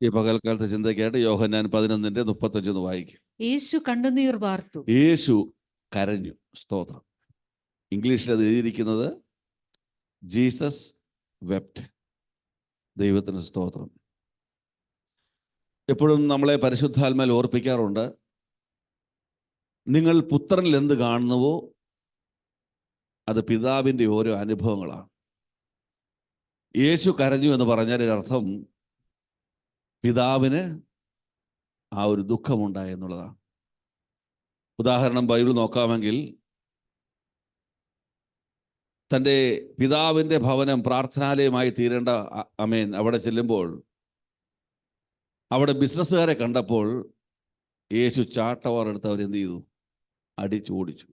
ഈ പകൽക്കാലത്തെ ചിന്തയ്ക്കായിട്ട് യോഹന്നാൻ 11:35 വായിക്കും. യേശു കണ്ണുനീർ വാർത്തു. യേശു കരഞ്ഞു. സ്തോത്രം. ഇംഗ്ലീഷിൽ അത് എഴുതിയിരിക്കുന്നത് ജീസസ് വെപ്റ്റ്. ദൈവത്തിന് സ്തോത്രം. എപ്പോഴും നമ്മളെ പരിശുദ്ധാത്മാവിൽ ഓർപ്പിക്കാറുണ്ട്, നിങ്ങൾ പുത്രനിൽ എന്ത് കാണുന്നുവോ അത് പിതാവിൻ്റെ ഓരോ അനുഭവങ്ങളാണ്. യേശു കരഞ്ഞു എന്ന് പറഞ്ഞാൽ അർത്ഥം പിതാവിന് ആ ഒരു ദുഃഖമുണ്ടായി എന്നുള്ളതാണ്. ഉദാഹരണം ബൈബിൾ നോക്കാമെങ്കിൽ, തൻ്റെ പിതാവിൻ്റെ ഭവനം പ്രാർത്ഥനാലയമായി തീരേണ്ട അമേൻ അവിടെ ചെല്ലുമ്പോൾ അവിടെ ബിസിനസ്സുകാരെ കണ്ടപ്പോൾ യേശു ചാട്ടവാറെടുത്ത് അവരെന്ത് ചെയ്തു? അടിച്ചോടിച്ചു.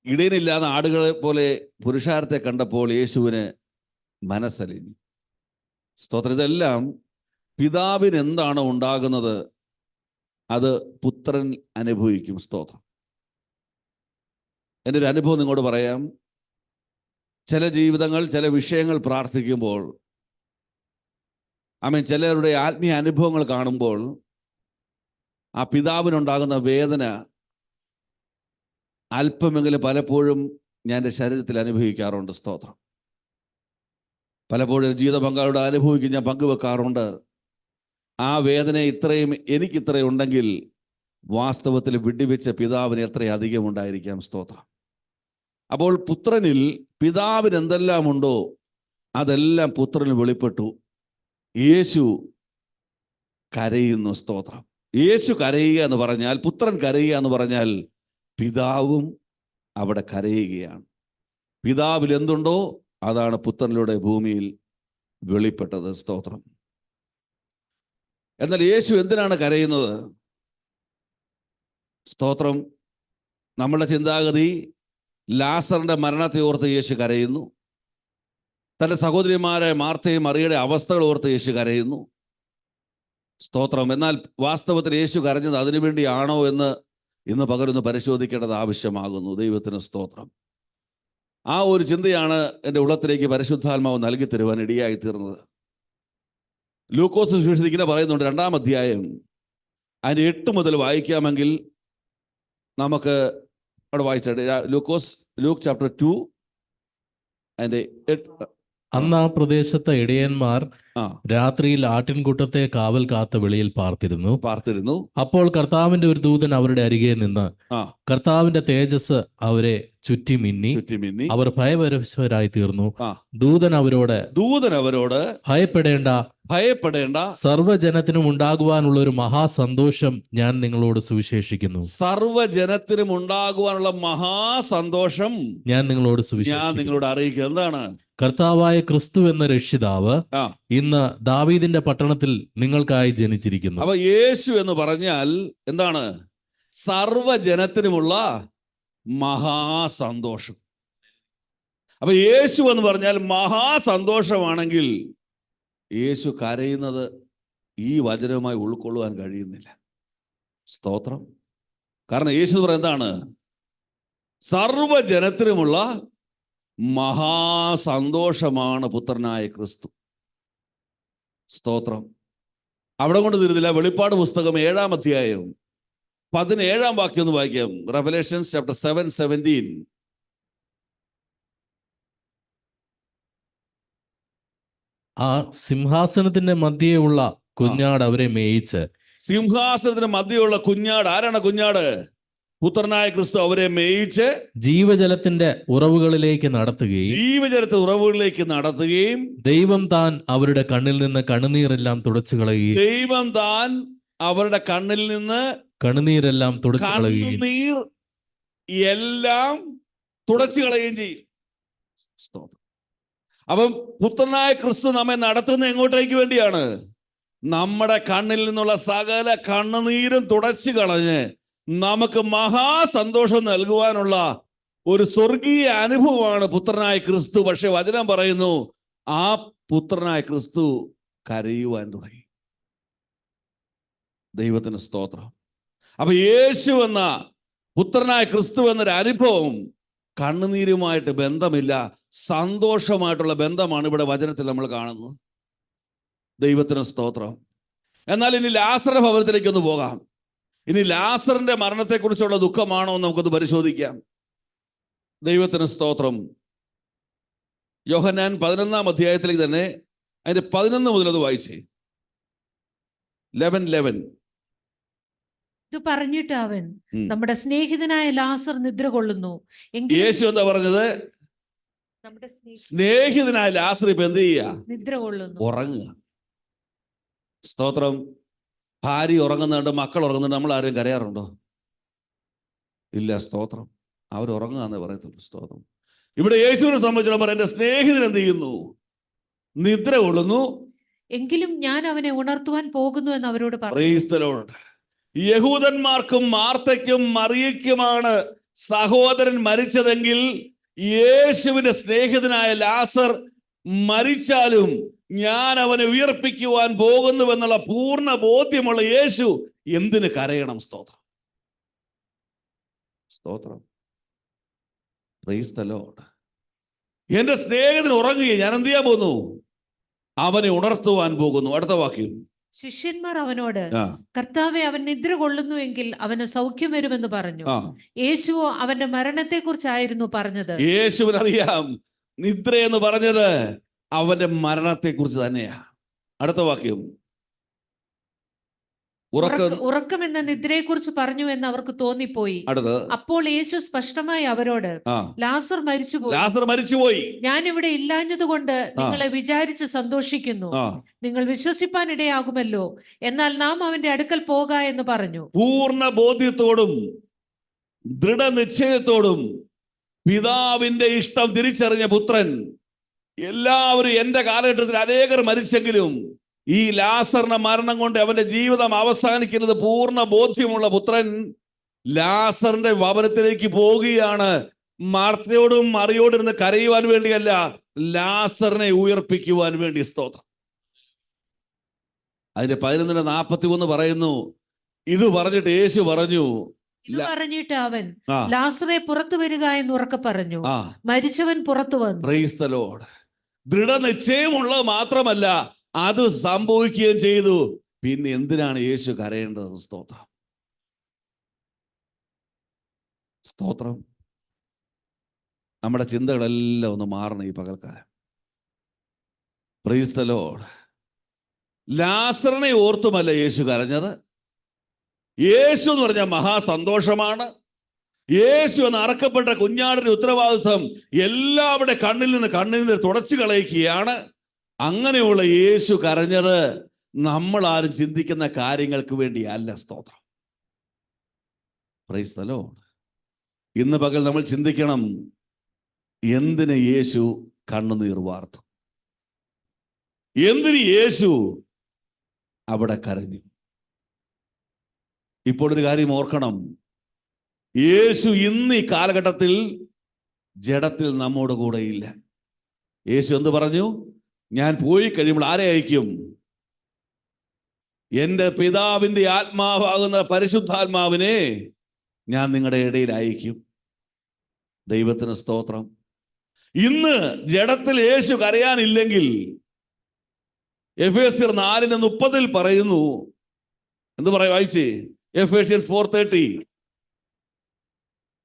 ഇടയനില്ലാതെ ആടുകളെ പോലെ പുരുഷാരത്തെ കണ്ടപ്പോൾ യേശുവിന് മനസ്സലിഞ്ഞു. സ്തോത്രം. ഇതെല്ലാം പിതാവിന് എന്താണോ ഉണ്ടാകുന്നത് അത് പുത്രൻ അനുഭവിക്കും. സ്തോത്രം. എൻ്റെ ഒരു അനുഭവം നിങ്ങളോട് പറയാം. ചില ജീവിതങ്ങൾ, ചില വിഷയങ്ങൾ പ്രാർത്ഥിക്കുമ്പോൾ, ചിലരുടെ ആത്മീയ അനുഭവങ്ങൾ കാണുമ്പോൾ ആ പിതാവിനുണ്ടാകുന്ന വേദന അല്പമെങ്കിലും പലപ്പോഴും ഞാൻ എൻ്റെ ശരീരത്തിൽ അനുഭവിക്കാറുണ്ട്. സ്തോത്രം. പലപ്പോഴും ജീവിത പങ്കാളിയുടെ അനുഭവിക്കും ഞാൻ പങ്കുവെക്കാറുണ്ട്. ആ വേദന എനിക്കിത്രയും ഉണ്ടെങ്കിൽ വാസ്തവത്തിൽ വിട്ടുവെച്ച പിതാവിന് എത്രയധികം ഉണ്ടായിരിക്കാം. സ്തോത്രം. അപ്പോൾ പുത്രനിൽ പിതാവിന് എന്തെല്ലാം ഉണ്ടോ അതെല്ലാം പുത്രനിൽ വെളിപ്പെട്ടു. യേശു കരയുന്നു. സ്തോത്രം. യേശു കരയുക എന്ന് പറഞ്ഞാൽ, പുത്രൻ കരയുക എന്ന് പറഞ്ഞാൽ പിതാവും അവിടെ കരയുകയാണ്. പിതാവിൽ എന്തുണ്ടോ അതാണ് പുത്രനിലൂടെ ഭൂമിയിൽ വെളിപ്പെട്ടത്. സ്തോത്രം. എന്നാൽ യേശു എന്തിനാണ് കരയുന്നത്? സ്തോത്രം. നമ്മളുടെ ചിന്താഗതി ലാസറിന്റെ മരണത്തെ ഓർത്ത് യേശു കരയുന്നു. തൻ്റെ സഹോദരിമാരെ മാർത്തയും മറിയയുടെ അവസ്ഥകൾ ഓർത്ത് യേശു കരയുന്നു. സ്തോത്രം. എന്നാൽ വാസ്തവത്തിൽ യേശു കരഞ്ഞത് അതിനുവേണ്ടിയാണോ എന്ന് ഇന്ന് പകരൊന്ന് പരിശോധിക്കേണ്ടത് ആവശ്യമാകുന്നു. ദൈവത്തിന് സ്തോത്രം. ആ ഒരു ചിന്തയാണ് എൻ്റെ ഉള്ളത്തിലേക്ക് പരിശുദ്ധാത്മാവ് നൽകി തരുവാൻ ഇടയായി തീർന്നത്. ലൂക്കോസ് ഇങ്ങനെ പറയുന്നുണ്ട്, 2-ാം അധ്യായം അതിൻ്റെ 8 മുതൽ വായിക്കാമെങ്കിൽ നമുക്ക് അവിടെ വായിച്ചിട്ട് ലൂക്ക് ചാപ്റ്റർ 2 അതിൻ്റെ 8. അന്ന് ആ പ്രദേശത്തെ ഇടയന്മാർ രാത്രിയിൽ ആട്ടിൻകൂട്ടത്തെ കാവൽ കാത്ത വെളിയിൽ പാർത്തിരുന്നു. അപ്പോൾ കർത്താവിന്റെ ഒരു ദൂതൻ അവരുടെ അരികെ നിന്ന് കർത്താവിന്റെ തേജസ് അവരെ ചുറ്റി മിന്നി അവർ ഭയപരവശരായി തീർന്നു. ദൂതൻ അവരോട് ഭയപ്പെടേണ്ട, സർവ്വജനത്തിനും ഉണ്ടാകുവാനുള്ള ഒരു മഹാസന്തോഷം ഞാൻ നിങ്ങളോട് സുവിശേഷിക്കുന്നു. സർവ്വജനത്തിനും ഉണ്ടാകുവാനുള്ള മഹാസന്തോഷം ഞാൻ നിങ്ങളോട് അറിയിക്കുക. എന്താണ്? കർത്താവായ ക്രിസ്തു എന്ന രക്ഷിതാവ് ഇന്ന് ദാവീദിന്റെ പട്ടണത്തിൽ നിങ്ങൾക്കായി ജനിച്ചിരിക്കുന്നു. അപ്പൊ യേശു എന്ന് പറഞ്ഞാൽ എന്താണ്? സർവ്വജനത്തിനുമുള്ള മഹാസന്തോഷം. അപ്പൊ യേശു എന്ന് പറഞ്ഞാൽ മഹാസന്തോഷമാണെങ്കിൽ യേശു കരയുന്നത് ഈ വചനവുമായി ഉൾക്കൊള്ളുവാൻ കഴിയുന്നില്ല. സ്തോത്രം. കാരണം യേശു പറയുന്നത് എന്താണ്? സർവ്വജനത്തിനുമുള്ള മഹാസന്തോഷമാണ് പുത്രനായ ക്രിസ്തു. സ്തോത്രം. അവിടെ കൊണ്ട് തീരുന്നില്ല. വെളിപ്പാട് പുസ്തകം 7-ാം അധ്യായം 17-ാം വാക്യം ഒന്ന് വായിക്കാം. Revelations chapter 7:17. ആ സിംഹാസനത്തിന്റെ മധ്യേയുള്ള കുഞ്ഞാട് അവരെ മേയിച്ച്. സിംഹാസനത്തിന്റെ മധ്യയുള്ള കുഞ്ഞാട് ആരാണ്? കുഞ്ഞാട് പുത്രനായ ക്രിസ്തു അവരെ മേയിച്ച് ജീവജലത്തിന്റെ ഉറവുകളിലേക്ക് നടത്തുകയും ദൈവം താൻ അവരുടെ കണ്ണിൽ നിന്ന് കണ്ണുനീരെല്ലാം തുടച്ചു കളയുകയും ചെയ്യും. അപ്പം പുത്രനായ ക്രിസ്തു നമ്മെ നടത്തുന്ന എങ്ങോട്ടേക്ക് വേണ്ടിയാണ്? നമ്മുടെ കണ്ണിൽ നിന്നുള്ള സകല കണ്ണുനീരും തുടച്ചു കളഞ്ഞ് നമുക്ക് മഹാസന്തോഷം നൽകുവാനുള്ള ഒരു സ്വർഗീയ അനുഭവമാണ് പുത്രനായ ക്രിസ്തു. പക്ഷെ വചനം പറയുന്നു, ആ പുത്രനായ ക്രിസ്തു കരയുവാൻ തുടങ്ങി. ദൈവത്തിന് സ്തോത്രം. അപ്പൊ യേശു എന്ന പുത്രനായ ക്രിസ്തു എന്നൊരു അനുഭവം കണ്ണുനീരുമായിട്ട് ബന്ധമില്ല, സന്തോഷമായിട്ടുള്ള ബന്ധമാണ് ഇവിടെ വചനത്തിൽ നമ്മൾ കാണുന്നത്. ദൈവത്തിന് സ്തോത്രം. എന്നാൽ ഇനി ലാസറിന്റെ ഭവനത്തിലേക്ക് ഒന്ന് പോകാം. ഇനി ലാസറിന്റെ മരണത്തെക്കുറിച്ചുള്ള ദുഃഖമാണോ എന്ന് നമുക്കൊന്ന് പരിശോധിക്കാം. ദൈവത്തിന് സ്തോത്രം. യോഹന്നാൻ 11-ാം അധ്യായത്തിലേക്ക് തന്നെ അതിന്റെ 11 മുതൽ അത് വായിച്ചേ. 11. ഇത് പറഞ്ഞിട്ട് അവൻ, നമ്മുടെ സ്നേഹിതനായ ലാസർ നിദ്ര കൊള്ളുന്നു. യേശു എന്താ പറഞ്ഞത്? നമ്മുടെ സ്നേഹിതനായ ലാസർ ഇപ്പൊ എന്ത് ചെയ്യുക? നിദ്ര കൊള്ളുന്നു, ഉറങ്ങുക. സ്തോത്രം. ഭാര്യ ഉറങ്ങുന്നുണ്ട്, മക്കൾ ഉറങ്ങുന്നുണ്ട്, നമ്മൾ ആരും കരയാറുണ്ടോ? ഇല്ല. സ്തോത്രം. അവർ ഉറങ്ങുകയെന്നേ പറയത്തുള്ളൂ. സ്തോത്രം. ഇവിടെ യേശുവിനെ സംബന്ധിച്ചിടത്തോളം എന്റെ സ്നേഹിതൻ എന്ത് ചെയ്യുന്നു? നിദ്ര കൊള്ളുന്നു. എങ്കിലും ഞാൻ അവനെ ഉണർത്തുവാൻ പോകുന്നു എന്ന് അവരോട് പറഞ്ഞു. Praise the Lord. യഹൂദന്മാർക്കും മാർത്തയ്ക്കും മറിയയ്ക്കുമാണ് സഹോദരൻ മരിച്ചതെങ്കിൽ യേശുവിന്റെ സ്നേഹിതനായ ലാസർ മരിച്ചാലും ഞാൻ അവനെ ഉയർപ്പിക്കുവാൻ പോകുന്നുവെന്നുള്ള പൂർണ്ണ ബോധ്യമുള്ള യേശു എന്തിന് കരയണം? സ്തോത്രം. സ്തോത്രം. Praise the Lord. എന്റെ സ്നേഹിതൻ ഉറങ്ങുകയും ഞാൻ എന്ത് ചെയ്യാൻ പോകുന്നു? അവനെ ഉണർത്തുവാൻ പോകുന്നു. അടുത്ത വാക്യം. ശിഷ്യന്മാർ അവനോട്, കർത്താവെ, അവൻ നിദ്ര കൊള്ളുന്നു എങ്കിൽ അവന് സൗഖ്യം വരുമെന്ന് പറഞ്ഞു. യേശുവോ അവന്റെ മരണത്തെ കുറിച്ചായിരുന്നു പറഞ്ഞത്. യേശുവിനറിയാം നിദ്ര എന്ന് പറഞ്ഞത് അവന്റെ കുറിച്ച് തന്നെയാ. അടുത്ത വാക്യം. ഉറക്കം എന്ന നിദ്രയെ കുറിച്ച് പറഞ്ഞു എന്ന് അവർക്ക് തോന്നിപ്പോയി. അപ്പോൾ യേശു സ്പഷ്ടമായി അവരോട്, ലാസർ മരിച്ചുപോയി. ഞാൻ ഇവിടെ ഇല്ലാഞ്ഞത് കൊണ്ട് നിങ്ങളെ വിചാരിച്ച് സന്തോഷിക്കുന്നു. നിങ്ങൾ വിശ്വസിപ്പാൻ ഇടയാകുമല്ലോ. എന്നാൽ നാം അവന്റെ അടുക്കൽ പോക എന്ന് പറഞ്ഞു. പൂർണ്ണ ബോധ്യത്തോടും ദൃഢനിശ്ചയത്തോടും പിതാവിന്റെ ഇഷ്ടം തിരിച്ചറിഞ്ഞ പുത്രൻ. എല്ലാവരും എന്റെ കാലഘട്ടത്തിൽ അനേകർ മരിച്ചെങ്കിലും ഈ ലാസറിന്റെ മരണം കൊണ്ട് അവന്റെ ജീവിതം അവസാനിക്കുന്നത് പൂർണ്ണ ബോധ്യമുള്ള പുത്രൻ ലാസറിന്റെ ഭവനത്തിലേക്ക് പോവുകയാണ്. മാർത്തയോടും മറിയോടും ഇരുന്ന് കരയുവാൻ വേണ്ടിയല്ല, ലാസറിനെ ഉയർപ്പിക്കുവാൻ വേണ്ടി. സ്തോത്രം. അതിന്റെ 11:41 പറയുന്നു, ഇത് പറഞ്ഞിട്ട് യേശു പറഞ്ഞു, ഇത് പറഞ്ഞിട്ട് അവൻ, ലാസറെ പുറത്തു വരിക എന്ന് ഉറക്കെ പറഞ്ഞു. മരിച്ചവൻ പുറത്തു വന്നു. Price the Lord. ദൃഢനിശ്ചയമുള്ളത് മാത്രമല്ല, അത് സംഭവിക്കുകയും ചെയ്തു. പിന്നെ എന്തിനാണ് യേശു കരയേണ്ടത്? സ്തോത്രം. സ്തോത്രം. നമ്മുടെ ചിന്തകളെല്ലാം ഒന്ന് മാറണം ഈ പകൽക്കാലം. Praise the Lord. ലാസറിനെ ഓർത്തുമല്ല യേശു കരഞ്ഞത്. യേശു എന്ന് പറഞ്ഞാൽ മഹാസന്തോഷമാണ്. യേശു എന്ന് അറക്കപ്പെട്ട കുഞ്ഞാടിന്റെ ഉത്തരവാദിത്വം എല്ലാവരുടെ കണ്ണിൽ നിന്ന് തുടച്ചു കളയിക്കുകയാണ്. അങ്ങനെയുള്ള യേശു കരഞ്ഞത് നമ്മൾ ആരും ചിന്തിക്കുന്ന കാര്യങ്ങൾക്ക് വേണ്ടിയല്ല. സ്തോത്രം. Praise the Lord. ഇന്ന് പകൽ നമ്മൾ ചിന്തിക്കണം, എന്തിന് യേശു കണ്ണുനീർ വാർത്തു? എന്തിന് യേശു അവിടെ കരഞ്ഞു? ഇപ്പോൾ ഒരു കാര്യം ഓർക്കണം, യേശു ഇന്ന് ഈ കാലഘട്ടത്തിൽ ജഡത്തിൽ നമ്മോട് കൂടെ ഇല്ല. യേശു എന്ത് പറഞ്ഞു? ഞാൻ പോയി കഴിയുമ്പോൾ ആരെ അയക്കും? എൻ്റെ പിതാവിൻ്റെ ആത്മാവാകുന്ന പരിശുദ്ധാത്മാവിനെ ഞാൻ നിങ്ങളുടെ ഇടയിൽ അയക്കും. ദൈവത്തിന് സ്തോത്രം. ഇന്ന് ജഡത്തിൽ യേശു കരയാനില്ലെങ്കിൽ എഫേസ്യർ 4:30 പറയുന്നു, എന്ത് പറയാ? വായിച്ചേ. എഫേസ്യൻസ് 4:30.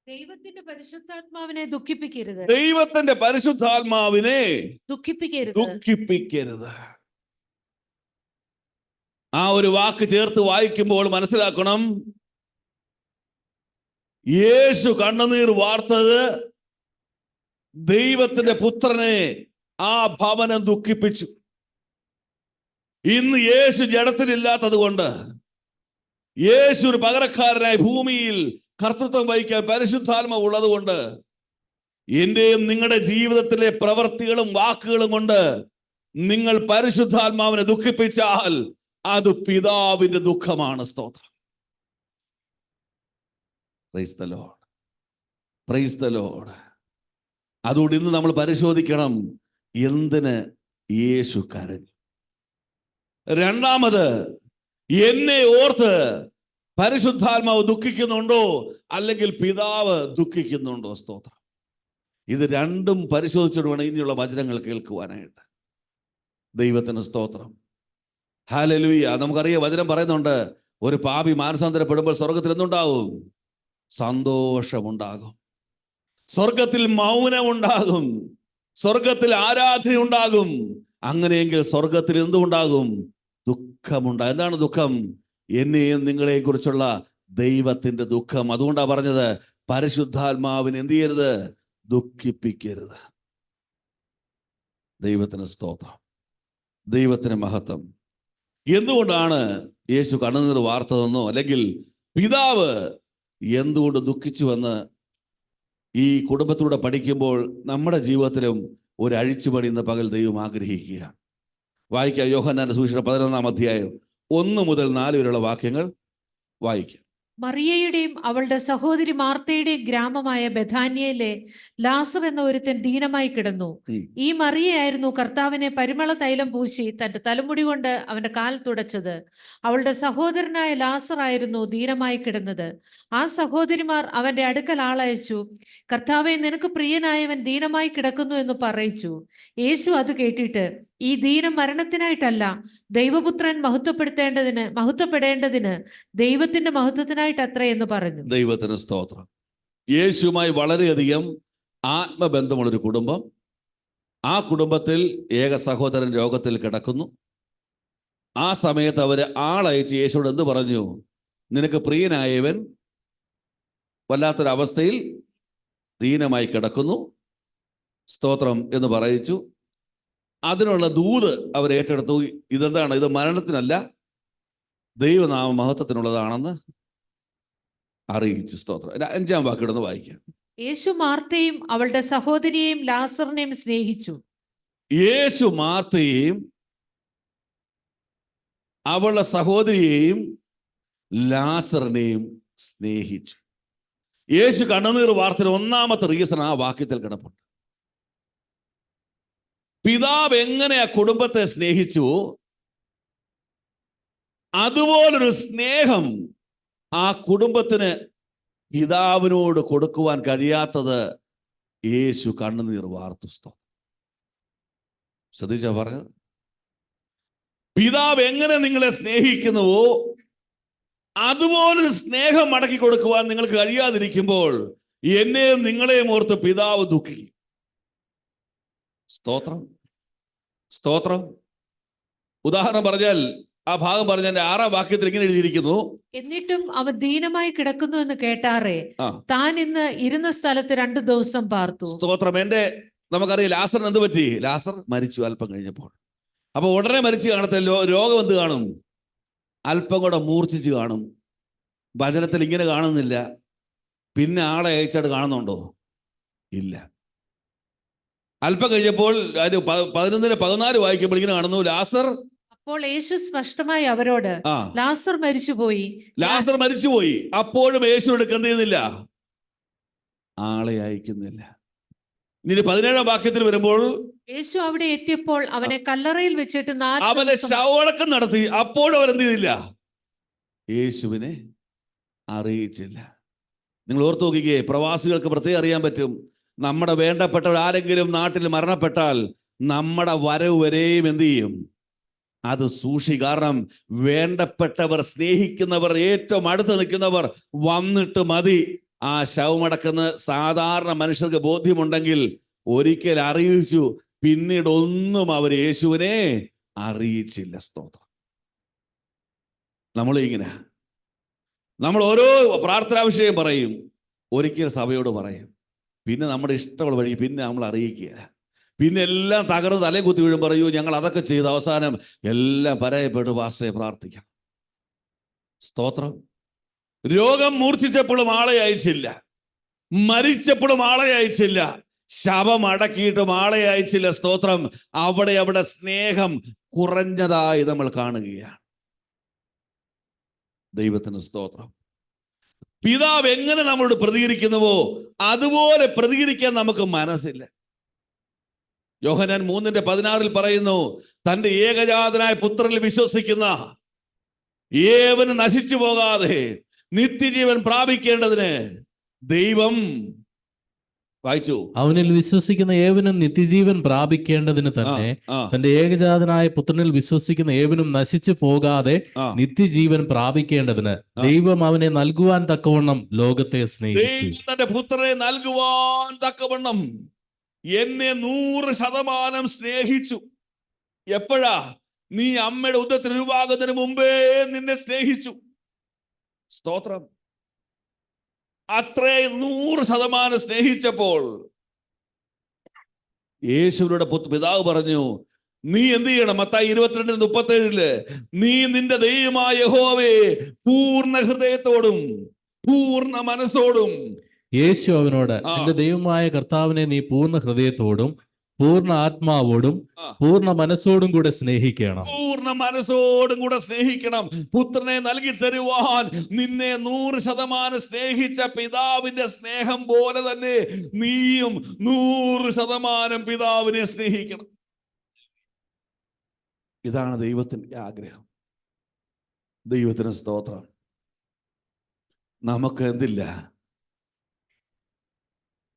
ദൈവത്തിന്റെ പരിശുദ്ധാത്മാവിനെ ദുഃഖിപ്പിക്കരുത്. ദൈവത്തിന്റെ പരിശുദ്ധാത്മാവിനെ ദുഃഖിപ്പിക്കരുത്. ആ ഒരു വാക്ക് ചേർത്ത് വായിക്കുമ്പോൾ മനസ്സിലാക്കണം, യേശു കണ്ണുനീർ വാർത്തത് ദൈവത്തിന്റെ പുത്രനെ ആ ഭവനം ദുഃഖിപ്പിച്ചു. ഇന്ന് യേശു ജഡത്തിലില്ലാത്തത് കൊണ്ട്, യേശു ഒരു പകരക്കാരനായി ഭൂമിയിൽ കർത്തൃത്വം വഹിക്കാൻ പരിശുദ്ധാത്മാവ് ഉള്ളത് കൊണ്ട്, എന്റെയും നിങ്ങളുടെ ജീവിതത്തിലെ പ്രവൃത്തികളും വാക്കുകളും കൊണ്ട് നിങ്ങൾ പരിശുദ്ധാത്മാവിനെ ദുഃഖിപ്പിച്ചാൽ അത് പിതാവിന്റെ ദുഃഖമാണ്. സ്തോത്രം. Praise the lord. Praise the Lord. അതുകൊണ്ട് ഇന്ന് നമ്മൾ പരിശോധിക്കണം, എന്തിന് യേശു കരഞ്ഞു? രണ്ടാമത്, എന്നെ ഓർത്ത് പരിശുദ്ധാത്മാവ് ദുഃഖിക്കുന്നുണ്ടോ, അല്ലെങ്കിൽ പിതാവ് ദുഃഖിക്കുന്നുണ്ടോ? സ്തോത്രം. ഇത് രണ്ടും പരിശോധിച്ചിട്ട് വേണം ഇനിയുള്ള വചനങ്ങൾ കേൾക്കുവാനായിട്ട്. ദൈവത്തിന് സ്തോത്രം. ഹല്ലേലൂയ. നമുക്കറിയാം, വചനം പറയുന്നുണ്ട്, ഒരു പാപി മാനസാന്തരപ്പെടുമ്പോൾ സ്വർഗത്തിൽ എന്തുണ്ടാകും? സന്തോഷമുണ്ടാകും. സ്വർഗത്തിൽ മൗനമുണ്ടാകും. സ്വർഗത്തിൽ ആരാധന ഉണ്ടാകും. അങ്ങനെയെങ്കിൽ സ്വർഗത്തിൽ എന്തുണ്ടാകും? ദുഃഖമുണ്ടാകും. എന്താണ് ദുഃഖം? എന്നെയും നിങ്ങളെയും കുറിച്ചുള്ള ദൈവത്തിന്റെ ദുഃഖം. അതുകൊണ്ടാണ് പറഞ്ഞത്, പരിശുദ്ധാത്മാവിനെ എന്ത് ചെയ്യരുത്? ദുഃഖിപ്പിക്കരുത്. ദൈവത്തിന് സ്തോത്രം, ദൈവത്തിന് മഹത്വം. എന്തുകൊണ്ടാണ് യേശു കണ്ണുനീർ വാർത്തതെന്നോ അല്ലെങ്കിൽ പിതാവ് എന്തുകൊണ്ട് ദുഃഖിച്ചുവെന്ന് ഈ കുടുംബത്തിലൂടെ പഠിക്കുമ്പോൾ നമ്മുടെ ജീവിതത്തിലും ഒരു അഴിച്ചുപണി ഇന്ന് പകൽ ദൈവം ആഗ്രഹിക്കുകയാണ്. വായിക്കാം, യോഹന്നാന്റെ സുവിശേഷം 11-ാം അധ്യായം 1 മുതൽ 4 വരെയുള്ള വാക്യങ്ങൾ വായിക്കാം. മറിയയുടെയും അവളുടെ സഹോദരി മാർത്തയുടെയും ഗ്രാമമായ ബഥാന്യയിലെ ലാസർ എന്ന ഒരുത്തൻ ദീനമായി കിടന്നു. ഈ മറിയയായിരുന്നു കർത്താവിനെ പരിമള തൈലം പൂശി തന്റെ തലമുടി കൊണ്ട് അവന്റെ കാൽ തുടച്ചത്. അവളുടെ സഹോദരനായ ലാസർ ആയിരുന്നു ദീനമായി കിടന്നത്. ആ സഹോദരിമാർ അവന്റെ അടുക്കൽ ആളയച്ചു, കർത്താവെ, നിനക്ക് പ്രിയനായവൻ ദീനമായി കിടക്കുന്നു എന്ന് പറയിച്ചു. യേശു അത് കേട്ടിട്ട്, ഈ ദീനം മരണത്തിനായിട്ടല്ല, ദൈവപുത്രൻ മഹത്വപ്പെടേണ്ടതിന് ദൈവത്തിന്റെ മഹത്വത്തിനായിട്ടത്ര എന്ന് പറഞ്ഞു. ദൈവത്തിന് സ്തോത്രം. യേശുവുമായി വളരെയധികം ആത്മബന്ധമുള്ളൊരു കുടുംബം. ആ കുടുംബത്തിൽ ഏക സഹോദരൻ രോഗത്തിൽ കിടക്കുന്നു. ആ സമയത്ത് അവര് ആളയച്ച് യേശുവോട് എന്ത് പറഞ്ഞു? നിനക്ക് പ്രിയനായവൻ വല്ലാത്തൊരവസ്ഥയിൽ ദീനമായി കിടക്കുന്നു, സ്തോത്രം എന്ന് പറയിച്ചു. അതിനുള്ള ദൂത് അവർ ഏറ്റെടുത്തു. ഇതെന്താണ്? ഇത് മരണത്തിനല്ല, ദൈവനാമ മഹത്വത്തിനുള്ളതാണെന്ന് അറിയിച്ചു. സ്തോത്രം. 5-ാം വാക്കിടുന്ന് വായിക്കാം. യേശു മാർത്തയും അവളുടെ സഹോദരിയെയും ലാസറിനെയും സ്നേഹിച്ചു. യേശു മാർത്തയെയും അവളുടെ സഹോദരിയെയും ലാസറിനെയും സ്നേഹിച്ചു. യേശു കണ്ണുനീർ വാർത്തയുടെ ഒന്നാമത്തെ റീസൺ ആ വാക്യത്തിൽ കിടപ്പുണ്ട്. പിതാവ് എങ്ങനെ ആ കുടുംബത്തെ സ്നേഹിച്ചു, അതുപോലൊരു സ്നേഹം ആ കുടുംബത്തിന് പിതാവിനോട് കൊടുക്കുവാൻ കഴിയാത്തത് യേശു കണ്ണുനീർ വാർത്തു. ശ്രദ്ധിച്ചാ പറഞ്ഞത്? പിതാവ് എങ്ങനെ നിങ്ങളെ സ്നേഹിക്കുന്നുവോ അതുപോലൊരു സ്നേഹം മടക്കി കൊടുക്കുവാൻ നിങ്ങൾക്ക് കഴിയാതിരിക്കുമ്പോൾ എന്നെയും നിങ്ങളെയും ഓർത്ത് പിതാവ് ദുഃഖിക്കും. സ്തോത്രം, സ്തോത്രം. ഉദാഹരണം പറഞ്ഞാൽ, ആ ഭാഗം പറഞ്ഞ 6-ാം വാക്യത്തിൽ ഇങ്ങനെ എഴുതിയിരിക്കുന്നു, എന്നിട്ടും അവൻ ദീനമായി കിടക്കുന്നു എന്ന് കേട്ടാറേ താൻ ഇന്ന് ഇരുന്ന സ്ഥലത്ത് 2 ദിവസം പാർത്തു. സ്തോത്രം. നമുക്കറിയാം ലാസറിന് എന്ത് പറ്റി? ലാസർ മരിച്ചു അല്പം കഴിഞ്ഞപ്പോൾ. അപ്പൊ ഉടനെ മരിച്ചു കാണത്തില്ല, രോഗം എന്ത് കാണും? അല്പം കൂടെ മൂർച്ഛിച്ച് കാണും. വചനത്തിൽ ഇങ്ങനെ കാണുന്നില്ല. പിന്നെ ആളെ അയച്ചായിട്ട് കാണുന്നുണ്ടോ? ഇല്ല. അല്പം കഴിഞ്ഞപ്പോൾ 11-14 വായിക്കുമ്പോൾ ഇങ്ങനെ കാണുന്നു, ലാസർ. അപ്പോൾ യേശു സ്പഷ്ടമായി അവരോട്, ലാസർ മരിച്ചുപോയി. ലാസർ മരിച്ചുപോയി. അപ്പോഴും യേശുവിനോട് എന്ത് ചെയ്യുന്നില്ല? ആളെ അയക്കുന്നില്ല. ഇനി 17-ാം വാക്യത്തിൽ വരുമ്പോൾ, യേശു അവിടെ എത്തിയപ്പോൾ അവനെ കല്ലറയിൽ വെച്ചിട്ട് അവനെ ശവമടക്കം നടത്തി. അപ്പോഴും അവരെന്ത് ചെയ്തില്ല? യേശുവിനെ അറിയിച്ചില്ല. നിങ്ങൾ ഓർത്തു നോക്കിക്കേ, പ്രവാസികൾക്ക് പ്രത്യേകം അറിയാൻ പറ്റും. നമ്മുടെ വേണ്ടപ്പെട്ടവർ ആരെങ്കിലും നാട്ടിൽ മരണപ്പെട്ടാൽ നമ്മുടെ വരവ് വരെയും എന്ത് ചെയ്യും? അത് സൂക്ഷിക്കും. കാരണം വേണ്ടപ്പെട്ടവർ, സ്നേഹിക്കുന്നവർ, ഏറ്റവും അടുത്ത് നിൽക്കുന്നവർ വന്നിട്ട് മതി ആ ശവമടക്കുന്ന. സാധാരണ മനുഷ്യർക്ക് ബോധ്യമുണ്ടെങ്കിൽ ഒരിക്കൽ അറിയിച്ചു, പിന്നീട് ഒന്നും അവർ യേശുവിനെ അറിയിച്ചില്ല. സ്തോത്രം. നമ്മൾ ഓരോ പ്രാർത്ഥനാ വിഷയം പറയും, ഒരിക്കൽ സഭയോട് പറയും, പിന്നെ നമ്മുടെ ഇഷ്ടമുള്ള വഴി പിന്നെ നമ്മൾ അറിയിക്കുക. പിന്നെ എല്ലാം തകർന്ന് തലേ കുത്തി വീഴും, പറയൂ ഞങ്ങൾ അതൊക്കെ ചെയ്ത് അവസാനം എല്ലാം പരാജയപ്പെട്ട് പാസ്റ്ററെ പ്രാർത്ഥിക്കണം. സ്തോത്രം. രോഗം മൂർച്ഛിച്ചപ്പോഴും ആളെ അയച്ചില്ല, മരിച്ചപ്പോഴും ആളെ അയച്ചില്ല, ശവം അടക്കിയിട്ടും ആളെ അയച്ചില്ല. സ്തോത്രം. അവിടെ സ്നേഹം കുറഞ്ഞതായി നമ്മൾ കാണുകയാണ്. ദൈവത്തിന് സ്തോത്രം. പിതാവ് എങ്ങനെ നമ്മളോട് പ്രതികരിക്കുന്നുവോ അതുപോലെ പ്രതികരിക്കാൻ നമുക്ക് മനസ്സില്ല. യോഹന്നാൻ 3:16 പറയുന്നു, തന്റെ ഏകജാതനായ പുത്രനിൽ വിശ്വസിക്കുന്ന ഏവനും നശിച്ചു പോകാതെ നിത്യജീവൻ പ്രാപിക്കേണ്ടതിന് ദൈവം വായിച്ചു. അവനിൽ വിശ്വസിക്കുന്ന ഏവനും നിത്യജീവൻ പ്രാപിക്കേണ്ടതിന് തന്നെ തന്റെ ഏകജാതനായ പുത്രനിൽ വിശ്വസിക്കുന്ന ഏവനും നശിച്ചു പോകാതെ നിത്യജീവൻ പ്രാപിക്കേണ്ടതിന് ദൈവം അവനെ നൽകുവാൻ തക്കവണ്ണം ലോകത്തെ സ്നേഹിച്ചു. തന്റെ പുത്രനെ നൽകുവാൻ തക്കവണ്ണം എന്നെ 100% സ്നേഹിച്ചു. എപ്പോഴാ? നീ അമ്മയുടെ ഉദരത്തിൽ രൂപാകുന്നതിന് മുമ്പേ നിന്നെ സ്നേഹിച്ചു. സ്തോത്രം. അത്രയും 100% സ്നേഹിച്ചപ്പോൾ യേശുവിന്റെ പിതാവ് പറഞ്ഞു, നീ എന്ത് ചെയ്യണം? മത്തായി 22:37 നീ നിന്റെ ദൈവമായ യഹോവയെ പൂർണ്ണ ഹൃദയത്തോടും പൂർണ്ണ മനസ്സോടും. യേശു അവനോട്, നിന്റെ ദൈവമായ കർത്താവിനെ നീ പൂർണ്ണ ഹൃദയത്തോടും പൂർണ്ണ ആത്മാവോടും പൂർണ്ണ മനസ്സോടും കൂടെ സ്നേഹിക്കണം. പൂർണ്ണ മനസ്സോടും കൂടെ സ്നേഹിക്കണം. പുത്രനെ നൽകി തരുവാൻ നിന്നെ 100% സ്നേഹിച്ച പിതാവിന്റെ സ്നേഹം പോലെ തന്നെ നീയും 100% പിതാവിനെ സ്നേഹിക്കണം. ഇതാണ് ദൈവത്തിന്റെ ആഗ്രഹം. ദൈവത്തിന് സ്തോത്രം. നമുക്ക് എന്തില്ല?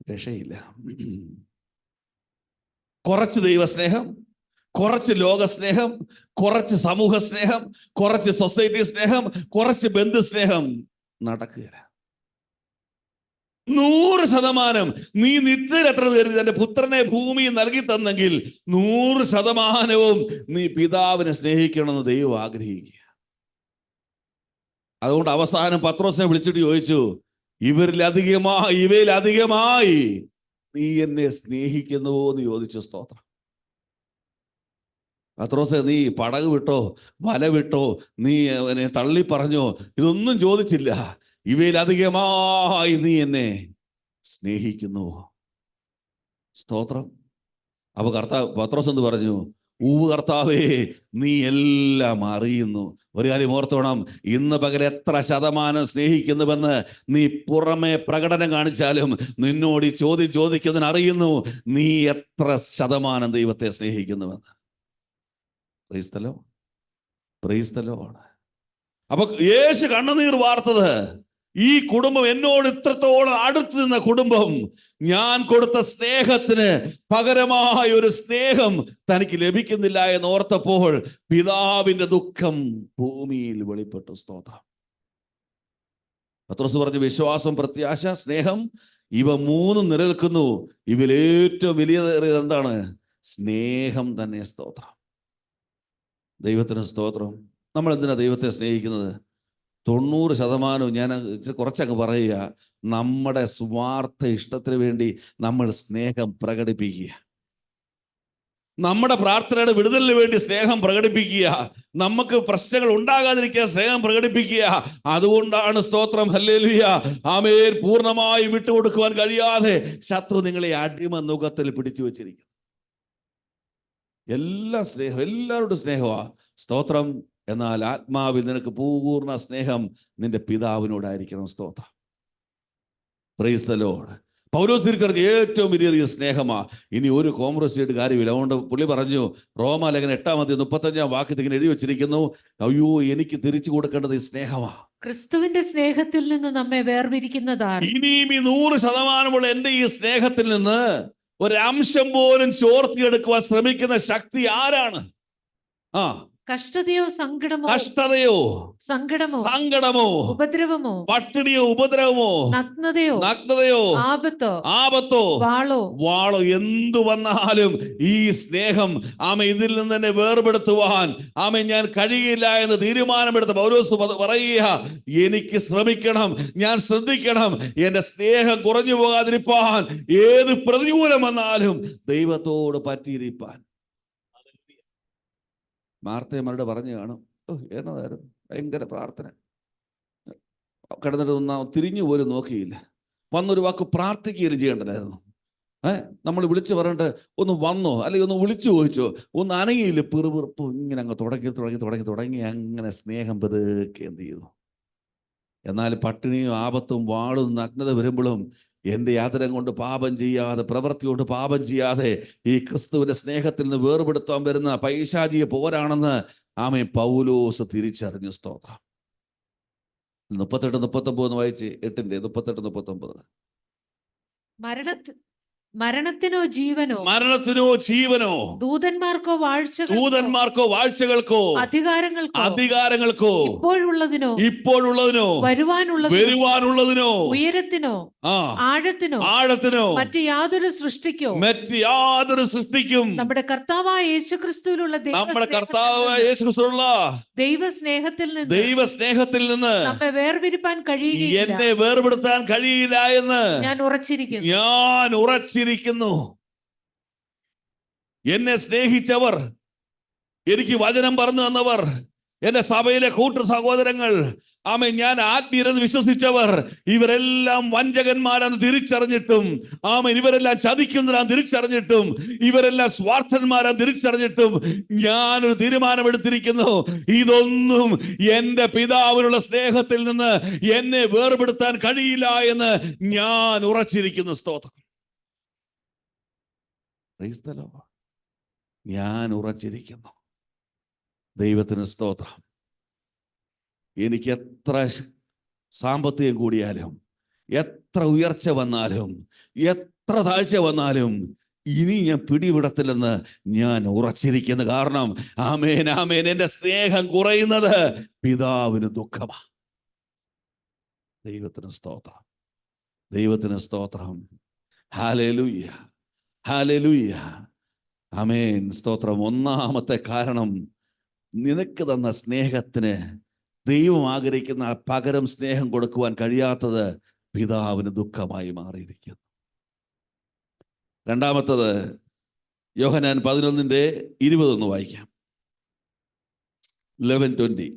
രക്ഷയില്ല. കുറച്ച് ദൈവസ്നേഹം, കുറച്ച് ലോകസ്നേഹം, കുറച്ച് സമൂഹ സ്നേഹം, കുറച്ച് സൊസൈറ്റി സ്നേഹം, കുറച്ച് ബന്ധുസ്നേഹം നടക്കുക. 100% നീ നിത്യത്തിൽ എത്ര കരുതി തന്റെ പുത്രനെ ഭൂമി നൽകി തന്നെങ്കിൽ 100% നീ പിതാവിനെ സ്നേഹിക്കണമെന്ന് ദൈവം ആഗ്രഹിക്കുക. അതുകൊണ്ട് അവസാനം പത്രോസിനെ വിളിച്ചിട്ട് ചോദിച്ചു, ഇവയിലധികമായി നീ എന്നെ സ്നേഹിക്കുന്നുവോ എന്ന് ചോദിച്ചു. സ്തോത്രം. പത്രോസേ, നീ പടക് വിട്ടോ, വല വിട്ടോ, നീ എന്നെ തള്ളി പറഞ്ഞോ, ഇതൊന്നും ചോദിച്ചില്ല. ഇവയിലധികമായി നീ എന്നെ സ്നേഹിക്കുന്നുവോ? സ്തോത്രം. അപ്പൊ പത്രോസ് എന്ത് പറഞ്ഞു? കർത്താവേ, നീ എല്ലാം അറിയുന്നു. ഒരു കാര്യം ഓർത്തോണം, ഇന്ന് പകൽ എത്ര ശതമാനം സ്നേഹിക്കുന്നുവെന്ന് നീ പുറമെ പ്രകടനം കാണിച്ചാലും നിന്നോട് ഈ ചോദ്യം ചോദിക്കുന്നതിന് അറിയുന്നു നീ എത്ര ശതമാനം ദൈവത്തെ സ്നേഹിക്കുന്നുവെന്ന്. Price the Lord. അപ്പൊ യേശു കണ്ണുനീർ വാർത്തത്, ഈ കുടുംബം എന്നോട് ഇത്രത്തോളം അടുത്ത് നിന്ന കുടുംബം ഞാൻ കൊടുത്ത സ്നേഹത്തിന് പകരമായ ഒരു സ്നേഹം തനിക്ക് ലഭിക്കുന്നില്ല എന്ന് ഓർത്തപ്പോൾ പിതാവിന്റെ ദുഃഖം ഭൂമിയിൽ വെളിപ്പെട്ടു. സ്തോത്രം. പത്രോസ് പറഞ്ഞു, വിശ്വാസം, പ്രത്യാശ, സ്നേഹം, ഇവ മൂന്നും നിലനിൽക്കുന്നു. ഇവയിൽ ഏറ്റവും വലിയത് എന്താണ്? സ്നേഹം തന്നെ. സ്തോത്രം. ദൈവത്തിന് സ്തോത്രം. നമ്മൾ എന്തിനാ ദൈവത്തെ സ്നേഹിക്കുന്നത്? 90% ഞാൻ കുറച്ചങ്ങ് പറയുക, നമ്മുടെ സ്വാർത്ഥ ഇഷ്ടത്തിന് വേണ്ടി നമ്മൾ സ്നേഹം പ്രകടിപ്പിക്കുക. നമ്മുടെ പ്രാർത്ഥനയുടെ വിടുതലിന് വേണ്ടി സ്നേഹം പ്രകടിപ്പിക്കുക. നമുക്ക് പ്രശ്നങ്ങൾ ഉണ്ടാകാതിരിക്കാൻ സ്നേഹം പ്രകടിപ്പിക്കുക. അതുകൊണ്ടാണ് സ്തോത്രം, ഹല്ലേലൂയ, ആമേൻ, പൂർണ്ണമായി വിട്ടുകൊടുക്കുവാൻ കഴിയാതെ ശത്രു നിങ്ങളെ അടിമ നുഖത്തിൽ പിടിച്ചു വച്ചിരിക്കുന്നു. എല്ലാ സ്നേഹം, എല്ലാവരോടും സ്നേഹമാ. സ്തോത്രം. എന്നാൽ ആത്മാവിൽ നിനക്ക് പൂർണ്ണ സ്നേഹം നിന്റെ പിതാവിനോടായിരിക്കണം. സ്തോത്രം. Praise the Lord. പൗലോസ് തിരിച്ചറിഞ്ഞ ഏറ്റവും വലിയ സ്നേഹമാ. ഇനി ഒരു കോംപ്രമൈസ് ചെയ്തിട്ട് കാര്യമില്ല. അതുകൊണ്ട് പുള്ളി പറഞ്ഞു, റോമാലേഖനം 8:35 ഇങ്ങനെ എഴുതി വെച്ചിരിക്കുന്നു, അയ്യോ, എനിക്ക് തിരിച്ചു കൊടുക്കേണ്ടത് ഈ സ്നേഹമാ. ക്രിസ്തുവിന്റെ സ്നേഹത്തിൽ നിന്ന് നമ്മെ വേർപിരിക്കുന്നതാണ്. ഇനിയും ഈ 100% എന്റെ ഈ സ്നേഹത്തിൽ നിന്ന് ഒരംശം പോലും ചോർത്തിയെടുക്കുവാൻ ശ്രമിക്കുന്ന ശക്തി ആരാണ്? കഷ്ടതയോ സങ്കടമോ, സങ്കടമോ, ഉപദ്രവമോ, പട്ടിണിയോ, ഉപദ്രവമോ, നഗ്നതയോ, ആപത്തോ, വാളോ എന്തു വന്നാലും ഈ സ്നേഹം ഇതിൽ നിന്ന് തന്നെ വേർപെടുത്തുവാൻ ഞാൻ കഴിയില്ല എന്ന് തീരുമാനമെടുത്ത പൗലോസ് പറയുക, എനിക്ക് ശ്രമിക്കണം, ഞാൻ ശ്രദ്ധിക്കണം, എന്റെ സ്നേഹം കുറഞ്ഞു പോകാതിരിപ്പാൻ ഏത് പ്രതികൂലം വന്നാലും ദൈവത്തോട് പറ്റിയിരിപ്പാൻ. മാർത്തയമ്മയുടെ പറഞ്ഞു കാണും, എന്നതായിരുന്നു ഭയങ്കര പ്രാർത്ഥന. കിടന്നിട്ട് തിരിഞ്ഞു പോലും നോക്കിയില്ല. വന്നൊരു വാക്ക് പ്രാർത്ഥിക്കുകയും ചെയ്യേണ്ടതായിരുന്നു. നമ്മൾ വിളിച്ചു പറഞ്ഞിട്ട് ഒന്ന് വന്നോ, അല്ലെങ്കിൽ ഒന്ന് വിളിച്ചു ചോദിച്ചോ, ഒന്ന് അനങ്ങിയില്ല. പിറുപിറുപ്പ് ഇങ്ങനെ അങ്ങ് തുടങ്ങി അങ്ങനെ സ്നേഹം പതുക്കെ എന്ത് ചെയ്തു. എന്നാൽ പട്ടിണിയും ആപത്തും വാളും നഗ്നത വരുമ്പോഴും എൻ്റെ യാതനം കൊണ്ട് പാപം ചെയ്യാതെ, പ്രവൃത്തി കൊണ്ട് പാപം ചെയ്യാതെ ഈ ക്രിസ്തുവിന്റെ സ്നേഹത്തിൽ നിന്ന് വേർപെടുത്താൻ വരുന്ന പൈശാചിയെ പോരാണെന്ന് പൗലോസ് തിരിച്ചറിഞ്ഞു. സ്തോത്രം. 38-39 വായിച്ച് 8:38-39. മരണത്തിനോ ജീവനോ ദൂതന്മാർക്കോ വാഴ്ചകൾക്കോ അധികാരങ്ങൾക്കോ ഇപ്പോഴുള്ളതിനോ വരുവാനുള്ളതിനോ ഉയരത്തിനോ ആഴത്തിനോ മറ്റ് യാതൊരു സൃഷ്ടിക്കും നമ്മുടെ കർത്താവായ യേശുക്രിസ്തുവിലുള്ള ദൈവസ്നേഹത്തിൽ നിന്ന് നമ്മെ വേർപിരിപ്പാൻ കഴിയുകയില്ല. എന്നെ വേർപെടുത്താൻ കഴിയില്ല എന്ന് ഞാൻ ഉറച്ചിരിക്കുന്നു. എന്നെ സ്നേഹിച്ചവർ, എനിക്ക് വചനം പറഞ്ഞു തന്നവർ, എന്റെ സഭയിലെ കൂട്ടു സഹോദരങ്ങൾ, ആമേൻ, ഞാൻ ആത്മീയരെന്ന് വിശ്വസിച്ചവർ, ഇവരെല്ലാം വഞ്ചകന്മാരാന്ന് തിരിച്ചറിഞ്ഞിട്ടും, ആമേൻ, ഇവരെല്ലാം ചതിക്കുന്നവരാന്ന് തിരിച്ചറിഞ്ഞിട്ടും, ഇവരെല്ലാം സ്വാർത്ഥന്മാരാന്ന് തിരിച്ചറിഞ്ഞിട്ടും ഞാനൊരു തീരുമാനമെടുത്തിരിക്കുന്നു. ഇതൊന്നും എന്റെ പിതാവിനുള്ള സ്നേഹത്തിൽ നിന്ന് എന്നെ വേർപെടുത്താൻ കഴിയില്ല എന്ന് ഞാൻ ഉറച്ചിരിക്കുന്നു. സ്തോത്രം. ഞാൻ ഉറച്ചിരിക്കുന്നു. ദൈവത്തിന് സ്തോത്രം. എനിക്ക് എത്ര സാമ്പത്തികം കൂടിയാലും, എത്ര ഉയർച്ച വന്നാലും, എത്ര താഴ്ച വന്നാലും ഇനി ഞാൻ പിടിവിടത്തില്ലെന്ന് ഞാൻ ഉറച്ചിരിക്കുന്നു. കാരണം ആമേൻ, ആമേൻ, എന്റെ സ്നേഹം കുറയുന്നത് പിതാവിന് ദുഃഖമാണ്. ദൈവത്തിന് സ്തോത്രം. ദൈവത്തിന് സ്തോത്രം. ഹല്ലേലൂയ, ഹല്ലേലൂയ, ആമേൻ, സ്തോത്രം. ഒന്നാമത്തെ കാരണം, നിനക്ക് തന്ന സ്നേഹത്തിന് ദൈവം ആഗ്രഹിക്കുന്ന പകരം സ്നേഹം കൊടുക്കുവാൻ കഴിയാത്തത് പിതാവിന് ദുഃഖമായി മാറിയിരിക്കുന്നു. രണ്ടാമത്തത്, യോഹന്നാൻ 11:20 വായിക്കാം. 11:20.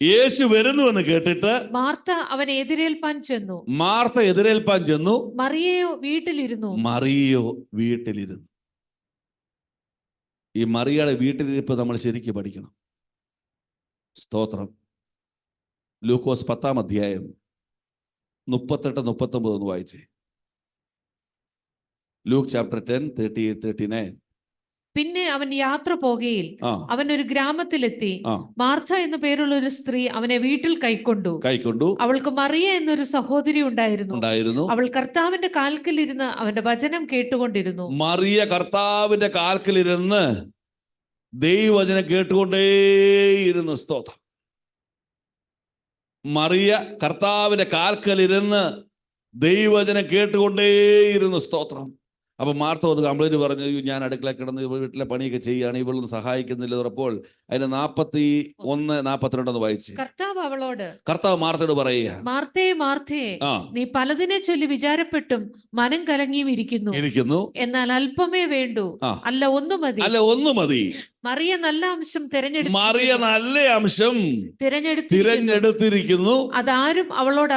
യേശു വരുന്നുവെന്ന് കേട്ടിട്ട് മാർത്ത അവനെ എതിരേൽപ്പാൻ ചെന്നു. മറിയയോ വീട്ടിലിരുന്നു. ഈ മറിയയുടെ വീട്ടിലിരിപ്പ് നമ്മൾ ശരിക്കും പഠിക്കണം. സ്തോത്രം. ലൂക്കോസ് 10:38-39 വായിച്ചേ. Luke chapter 10:38-39. പിന്നെ അവൻ യാത്ര പോകയിൽ അവൻ ഒരു ഗ്രാമത്തിലെത്തി. മാർത്ത എന്നു പേരുള്ള ഒരു സ്ത്രീ അവനെ വീട്ടിൽ കൈക്കൊണ്ടു. അവൾക്ക് മറിയ എന്നൊരു സഹോദരി ഉണ്ടായിരുന്നു. അവൾ കർത്താവിന്റെ കാൽക്കലിരുന്ന് അവന്റെ വചനം കേട്ടുകൊണ്ടിരുന്നു. മറിയ കർത്താവിന്റെ കാൽക്കലിരുന്ന് ദൈവവചനം കേട്ടുകൊണ്ടേയിരുന്നു. സ്തോത്രം. മറിയ കർത്താവിന്റെ കാൽക്കലിരുന്ന് ദൈവവചനം കേട്ടുകൊണ്ടേയിരുന്നു. സ്തോത്രം. അപ്പൊ മാർത്ത ഒരു കംപ്ലൈന്റ് പറഞ്ഞു, ഞാൻ അടുക്കള കിടന്ന് വീട്ടിലെ പണിയൊക്കെ ചെയ്യുകയാണ്, ഇവളൊന്നും സഹായിക്കുന്നില്ല. ഉറപ്പോൾ അതിന് 41-42 വായിച്ച്. കർത്താവ് മാർത്തയോട് പറയുക, മാർത്തേ, നീ പലതിനെ ചൊല്ലി വിചാരപ്പെട്ടും മനം കലങ്ങിയും ഇരിക്കുന്നു. എന്നാൽ അല്പമേ വേണ്ടൂ, അല്ല ഒന്നു മതി. മറിയ നല്ല അംശം തിരഞ്ഞെടുത്തിരിക്കുന്നു. അതാരും അവളോട്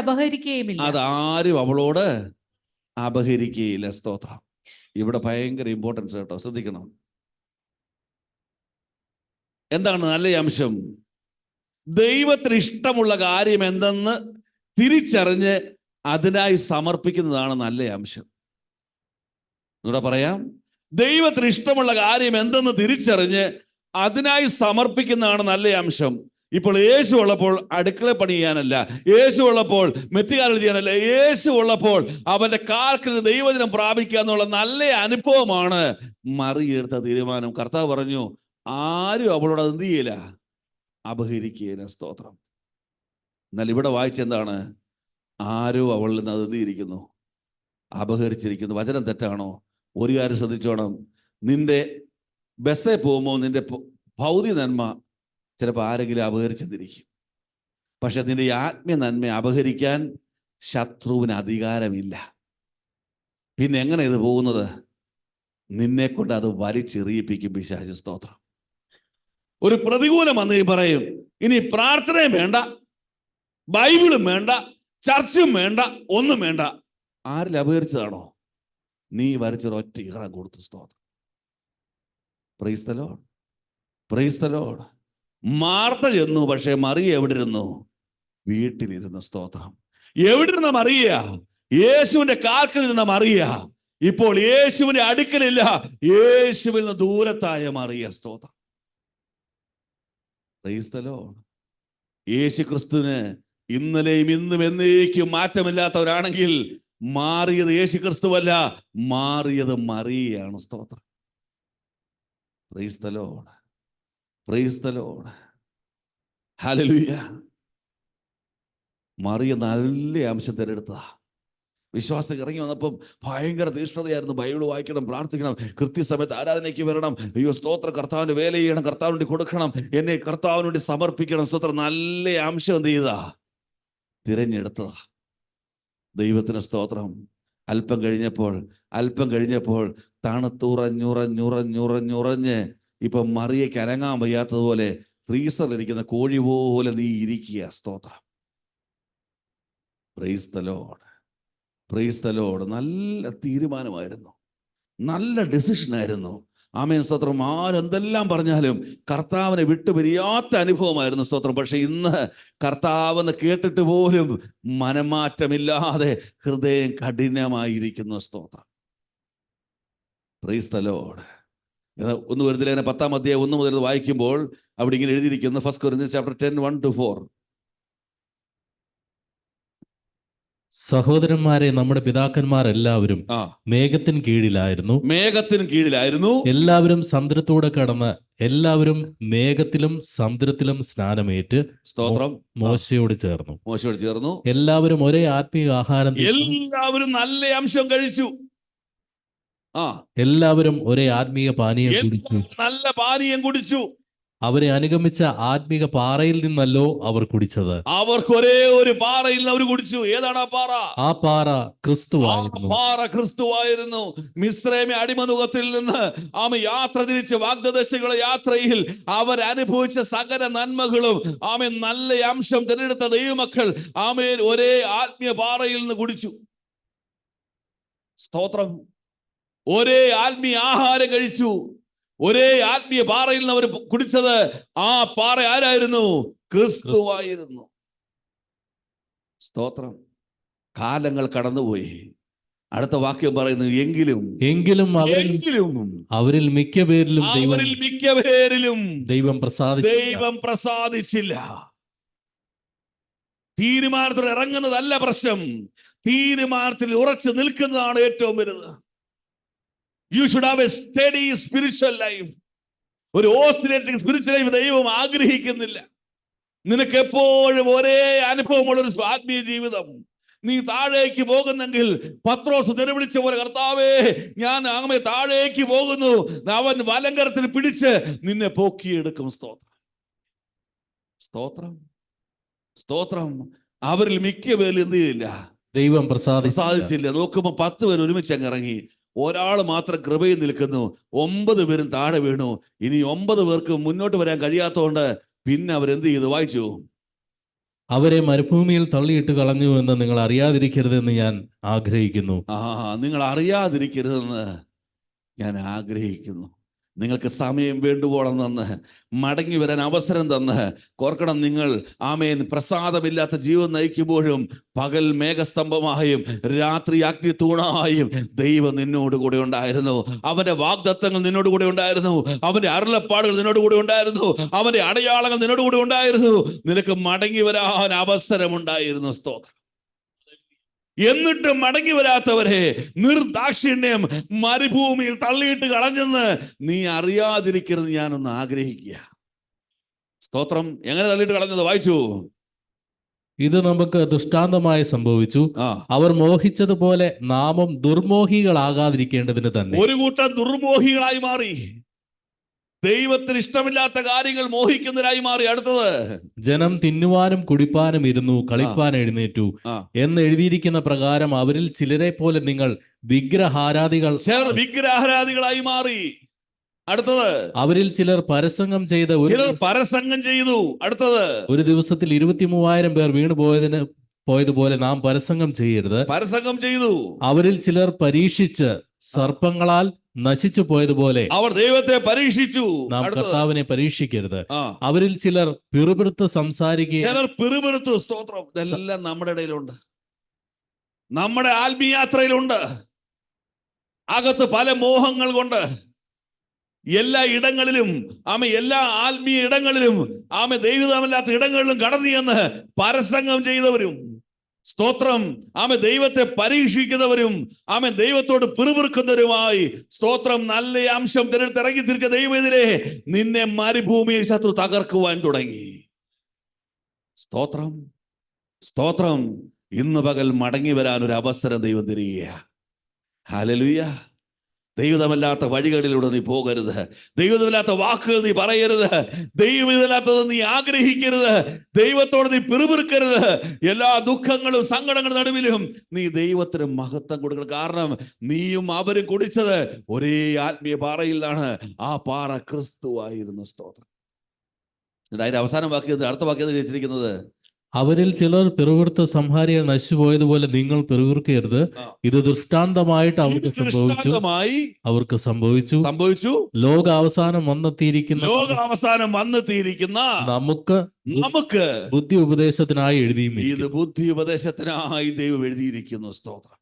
അപഹരിക്കുകയില്ല. സ്തോത്രം. ഇവിടെ ഭയങ്കര ഇമ്പോർട്ടൻസ് കേട്ടോ, ശ്രദ്ധിക്കണം. എന്താണ് നല്ല അംശം? ദൈവത്തിന് ഇഷ്ടമുള്ള കാര്യം എന്തെന്ന് തിരിച്ചറിഞ്ഞ് അതിനായി സമർപ്പിക്കുന്നതാണ് നല്ല അംശം. ഇവിടെ പറയാം, ദൈവത്തിന് ഇഷ്ടമുള്ള കാര്യം എന്തെന്ന് തിരിച്ചറിഞ്ഞ് അതിനായി സമർപ്പിക്കുന്നതാണ് നല്ല അംശം. ഇപ്പോൾ യേശു ഉള്ളപ്പോൾ അടുക്കള പണി ചെയ്യാനല്ല, യേശു ഉള്ളപ്പോൾ മറ്റു കാര്യങ്ങൾ ചെയ്യാനല്ല, യേശു ഉള്ളപ്പോൾ അവന്റെ കാൽക്കൽ ദൈവദിനം പ്രാപിക്കുക എന്നുള്ള നല്ല അനുഭവമാണ് മറിയ എടുത്ത തീരുമാനം. കർത്താവ് പറഞ്ഞു, ആരും അവളോട് അത് എന്ത് ചെയ്യില്ല, അപഹരിക്കുകയില്ല. സ്തോത്രം. എന്നാൽ ഇവിടെ വായിച്ചെന്താണ്? ആരോ അവളിൽ നിന്ന് അത് എന്തിയിരിക്കുന്നു, അപഹരിച്ചിരിക്കുന്നു. വചനം തെറ്റാണോ? ഒരു കാര്യം ശ്രദ്ധിച്ചോണം. നിന്റെ ബസ്സേ പോകുമ്പോൾ നിന്റെ ഭൗതിക നന്മ ചിലപ്പോൾ ആരെങ്കിലും അപഹരിച്ചെന്നിരിക്കും. പക്ഷെ നിന്റെ ആത്മീയ നന്മ അപഹരിക്കാൻ ശത്രുവിന് അധികാരമില്ല. പിന്നെ എങ്ങനെ ഇത് പോകുന്നത്? നിന്നെ കൊണ്ട് അത് വലിച്ചെറിയിപ്പിക്കും പിശാച്. സ്തോത്രം. ഒരു പ്രതികൂലം വന്ന് പറയും, ഇനി പ്രാർത്ഥനയും വേണ്ട, ബൈബിളും വേണ്ട, ചർച്ചും വേണ്ട, ഒന്നും വേണ്ട. ആരിൽ അപഹരിച്ചതാണോ? നീ വരച്ചൊരൊറ്റ ഇഹ്റാൻ കൊടുത്തു. സ്തോത്രം. Praise the Lord, praise the Lord. Martha ചെന്നു, പക്ഷെ മറിയ എവിടെ ഇരുന്നു? വീട്ടിലിരുന്നു. സ്തോത്രം. എവിടെ ഇരുന്ന മറിയ? യേശുവിന്റെ കാൽക്കലിരുന്ന മറിയ ഇപ്പോൾ യേശുവിന്റെ അടുക്കലില്ല, യേശുവിൽ നിന്ന് ദൂരത്തായ മറിയ. സ്തോത്രം. Praise the Lord. യേശു ക്രിസ്തുവിന് ഇന്നലെയും ഇന്നും എന്നേക്കും മാറ്റമില്ലാത്തവരാണെങ്കിൽ മാറിയത് യേശു ക്രിസ്തുവല്ല, മാറിയത് മറിയയാണ്. സ്തോത്രം. Praise the lord, praise the lord, hallelujah. മറിയ നല്ല അംശം തിരഞ്ഞെടുത്തതാ. വിശ്വാസത്തിൽ ഇറങ്ങി വന്നപ്പം ഭയങ്കര തീഷ്ണതയായിരുന്നു. ബൈബിൾ വായിക്കണം, പ്രാർത്ഥിക്കണം, കൃത്യസമയത്ത് ആരാധനയ്ക്ക് വരണം. അയ്യോ സ്തോത്രം, കർത്താവിന് വേല ചെയ്യണം, കർത്താവിന് വേണ്ടി കൊടുക്കണം, എന്നെ കർത്താവിന് വേണ്ടി സമർപ്പിക്കണം. സ്തോത്രം. നല്ല അംശം എന്ത് ചെയ്താ? തിരഞ്ഞെടുത്തതാ. ദൈവത്തിന് സ്തോത്രം. അല്പം കഴിഞ്ഞപ്പോൾ തണുത്തുറഞ്ഞുറഞ്ഞുറഞ്ഞുറഞ്ഞുറഞ്ഞ് ഇപ്പൊ മറിയയ്ക്ക് അനങ്ങാൻ വയ്യാത്തതുപോലെ ഫ്രീസറിലിരിക്കുന്ന കോഴി പോലെ നീ ഇരിക്കുക. സ്തോത്രം. Praise the lord, praise the Lord. നല്ല തീരുമാനമായിരുന്നു, നല്ല ഡിസിഷനായിരുന്നു. ആമേൻ, സ്തോത്രം. ആരെന്തെല്ലാം പറഞ്ഞാലും കർത്താവിനെ വിട്ടുപിരിയാത്ത അനുഭവമായിരുന്നു. സ്തോത്രം. പക്ഷെ ഇന്ന് കർത്താവെന്ന് കേട്ടിട്ട് പോലും മനമാറ്റമില്ലാതെ ഹൃദയം കഠിനമായിരിക്കുന്നു. സ്തോത്രം. Praise the Lord. 1 കൊരിന്ത്യർ 10-ാം അധ്യായം 1 മുതൽ വായിക്കുമ്പോൾ അവിടെ ഇങ്ങനെ എഴുതിയിരിക്കുന്നു. 1 കൊരിന്ത്യർ ചാപ്റ്റർ 10, 1-4. സഹോദരന്മാരെ, നമ്മുടെ പിതാക്കന്മാർ എല്ലാവരും മേഘത്തിന് കീഴിലായിരുന്നു. എല്ലാവരും സമുദ്രത്തൂടെ കടന്ന് എല്ലാവരും മേഘത്തിലും സമുദ്രത്തിലും സ്നാനമേറ്റ് സ്തോത്രം മോശയോട് ചേർന്നു. എല്ലാവരും ഒരേ ആത്മീയ ആഹാരം, എല്ലാവരും നല്ല അംശം കഴിച്ചു. എല്ലാവരും ഒരേ ആത്മീയ പാനീയം കുടിച്ചു. നല്ല പാനീയം കുടിച്ചു. അവരെ അനുഗമിച്ച ആത്മീക പാറയിൽ നിന്നല്ലോ അവർ കുടിച്ചത്. അവർക്ക് ഒരേ ഒരു പാറയിൽ നിന്ന് അവർ കുടിച്ചു. ഏതാണ് ആ പാറ? ആ പാറ ക്രിസ്തുവായിരുന്നു. മിസ്രൈമി അടിമനുഖത്തിൽ നിന്ന് യാത്ര തിരിച്ച് വാഗ്ദത്തങ്ങളുടെ യാത്രയിൽ അവർ അനുഭവിച്ച സകല നന്മകളും നല്ല അംശം തിരഞ്ഞെടുത്ത ദൈവമക്കൾ ഒരേ ആത്മീയ പാറയിൽ നിന്ന് കുടിച്ചു. സ്തോത്രം. ഒരേ ആത്മീയ ആഹാരം കഴിച്ചു. ഒരേ ആത്മീയ പാറയിൽ നിന്ന് അവർ കുടിച്ചത്. ആ പാറ ആരായിരുന്നു? ക്രിസ്തുവായിരുന്നു. സ്തോത്രം. കാലങ്ങൾ കടന്നുപോയി. അടുത്ത വാക്യം പറയുന്നു, എങ്കിലും അവരിൽ മിക്ക പേരിലും ദൈവം പ്രസാദിച്ചില്ല. തീരുമാനത്തിൽ ഇറങ്ങുന്നതല്ല പ്രശ്നം, തീരുമാനത്തിൽ ഉറച്ചു നിൽക്കുന്നതാണ് ഏറ്റവും വലുത്. You should have a steady spiritual life. ഒരു ഓസിലേറ്റിംഗ് സ്പിരിച്വൽ ലൈഫ് ദൈവം ആഗ്രഹിക്കുന്നില്ല. നിനക്ക് എപ്പോഴും ഒരേ അനുഭവമുള്ളൊരു ആത്മീയ ജീവിതം. നീ താഴേക്ക് പോകുന്നെങ്കിൽ പത്രോസ് നിലവിളിച്ച പോലെ, കർത്താവേ ഞാൻ താഴേക്ക് പോകുന്നു, അവൻ വലങ്കരത്തിൽ പിടിച്ച് നിന്നെ പൊക്കിയെടുക്കും. സ്തോത്രം, സ്തോത്രം, സ്തോത്രം. അവരിൽ മിക്ക പേരിൽ എന്ത് ചെയ്യില്ല? ദൈവം പ്രസാദിച്ചില്ല. നോക്കുമ്പോൾ 10 പേര് ഒരുമിച്ച് അങ്ങ് ഇറങ്ങി. ഒരാൾ മാത്രം കൃപയിൽ നിൽക്കുന്നു. 9 പേരും താഴെ വീണു. ഇനി 9 പേർക്ക് മുന്നോട്ട് വരാൻ കഴിയാത്തതുകൊണ്ട് പിന്നെ അവരെന്ത് ചെയ്തു? വായിച്ചു. അവരെ മരുഭൂമിയിൽ തള്ളിയിട്ട് കളഞ്ഞു എന്ന് നിങ്ങൾ അറിയാതിരിക്കരുതെന്ന് ഞാൻ ആഗ്രഹിക്കുന്നു. നിങ്ങൾ അറിയാതിരിക്കരുതെന്ന് ഞാൻ ആഗ്രഹിക്കുന്നു. നിങ്ങൾക്ക് സമയം വേണ്ടുവോളം തന്ന്, മടങ്ങി വരാൻ അവസരം തന്ന്. ഓർക്കണം, നിങ്ങൾ പ്രസാദമില്ലാത്ത ജീവിതം നയിക്കുമ്പോഴും പകൽ മേഘസ്തംഭമായും രാത്രി അഗ്നിത്തൂണായും ദൈവം നിന്നോട് കൂടെ ഉണ്ടായിരുന്നു. അവന്റെ വാഗ്ദത്തങ്ങൾ നിന്നോട് കൂടെ ഉണ്ടായിരുന്നു. അവന്റെ അരുളപ്പാടുകൾ നിന്നോട് കൂടെ ഉണ്ടായിരുന്നു. അവന്റെ അടയാളങ്ങൾ നിന്നോട് കൂടെ ഉണ്ടായിരുന്നു. നിനക്ക് മടങ്ങി വരാൻ അവസരമുണ്ടായിരുന്നു. സ്തോത്രം. എന്നിട്ട് മടങ്ങി വരാത്തവരെ നിർദാക്ഷിണ്യം മരുഭൂമിയിൽ തള്ളിയിട്ട് കളഞ്ഞെന്ന് നീ അറിയാതിരിക്കരുത് ഞാനൊന്ന് ആഗ്രഹിക്കുക. സ്തോത്രം. എങ്ങനെ തള്ളിയിട്ട് കളഞ്ഞത്? വായിച്ചു. ഇത് നമുക്ക് ദൃഷ്ടാന്തമായി സംഭവിച്ചു. അവർ മോഹിച്ചതുപോലെ നാമും ദുർമോഹികളാകാതിരിക്കേണ്ടതിന് തന്നെ. ഒരു കൂട്ടം ദുർമോഹികളായി മാറി. ദൈവത്തിന് ഇഷ്ടമില്ലാത്ത കാര്യങ്ങൾ മോഹിക്കുന്നതിനായി മാറി. അടുത്തത്, ജനം തിന്നുവാനും കുടിപ്പാനും ഇരുന്നു, കളിപ്പാൻ എഴുന്നേറ്റു എന്ന് എഴുതിയിരിക്കുന്ന പ്രകാരം അവരിൽ ചിലരെ പോലെ നിങ്ങൾ വിഗ്രഹാരാധികളായി മാറി. അടുത്തത്, അവരിൽ ചിലർ പരസംഗം ചെയ്തു. അടുത്തത്, ഒരു ദിവസത്തിൽ 23,000 പേർ വീണു പോയതുപോലെ നാം പരസംഗം ചെയ്യരുത്. പരസംഗം ചെയ്തു. അവരിൽ ചിലർ പരീക്ഷിച്ച് സർപ്പങ്ങളാൽ നശിച്ചു പോയതുപോലെ അവർ ദൈവത്തെ പരീക്ഷിച്ചു. നാം കർത്താവിനെ പരീക്ഷിക്കരുത്. അവരിൽ ചിലർ പിറുപിറുത്ത് സംസാരിക്കുകയും. സ്തോത്രം. ഇതെല്ലാം നമ്മുടെ ഇടയിലുണ്ട്, നമ്മുടെ ആത്മീയാത്രയിലുണ്ട്. അകത്ത് പല മോഹങ്ങൾ കൊണ്ട് എല്ലാ ഇടങ്ങളിലും എല്ലാ ആത്മീയ ഇടങ്ങളിലും ദൈവമല്ലാത്ത ഇടങ്ങളിലും കടന്നു ചെന്ന് പരസംഗം ചെയ്തവരും, സ്തോത്രം, ദൈവത്തെ പരീക്ഷിക്കുന്നവരും ദൈവത്തോട് പിറുപിറുക്കുന്നവരുമായി, സ്തോത്രം, നല്ല അംശം തിരഞ്ഞെടുത്തിറങ്ങി തിരിച്ച ദൈവത്തിലെ നിന്നെ മരുഭൂമിയിൽ ശത്രു തകർക്കുവാൻ തുടങ്ങി. സ്തോത്രം, സ്തോത്രം. ഇന്ന് പകൽ മടങ്ങി വരാൻ ഒരു അവസരം ദൈവം തരികയാ. ഹല്ലേലൂയ. ദൈവമല്ലാത്ത വഴികളിലൂടെ നീ പോകരുത്. ദൈവമല്ലാത്ത വാക്കുകൾ നീ പറയരുത്. ദൈവമില്ലാത്തത് നീ ആഗ്രഹിക്കരുത്. ദൈവത്തോട് നീ പിറുപിറുക്കരുത്. എല്ലാ ദുഃഖങ്ങളും സങ്കടങ്ങളുടെ നടുവിലും നീ ദൈവത്തിന് മഹത്വം കൊടുക്കണം. കാരണം നീയും അവരും കുടിച്ചത് ഒരേ ആത്മീയ പാറയിൽ നിന്നാണ്. ആ പാറ ക്രിസ്തുവായിരുന്നു. സ്തോത്രം. അതിന്റെ അവസാനം വാക്യത്തിൽ അടുത്ത വാക്യത്തിൽ വെച്ചിരിക്കുന്നത്, അവരിൽ ചിലർ പിറുവിറുത്ത് സംഹാരിയെ നശിച്ചുപോയതുപോലെ നിങ്ങൾ പിറുവിറുക്കരുത്. ഇത് ദൃഷ്ടാന്തമായിട്ട് അവർക്ക് സംഭവിച്ചു. ലോകാവസാനം വന്നെത്തിയിരിക്കുന്ന നമുക്ക് ബുദ്ധി ഉപദേശത്തിനായി എഴുതിയും ഇത് ബുദ്ധി ഉപദേശത്തിനായി ദൈവം എഴുതിയിരിക്കുന്നു. സ്തോത്രം.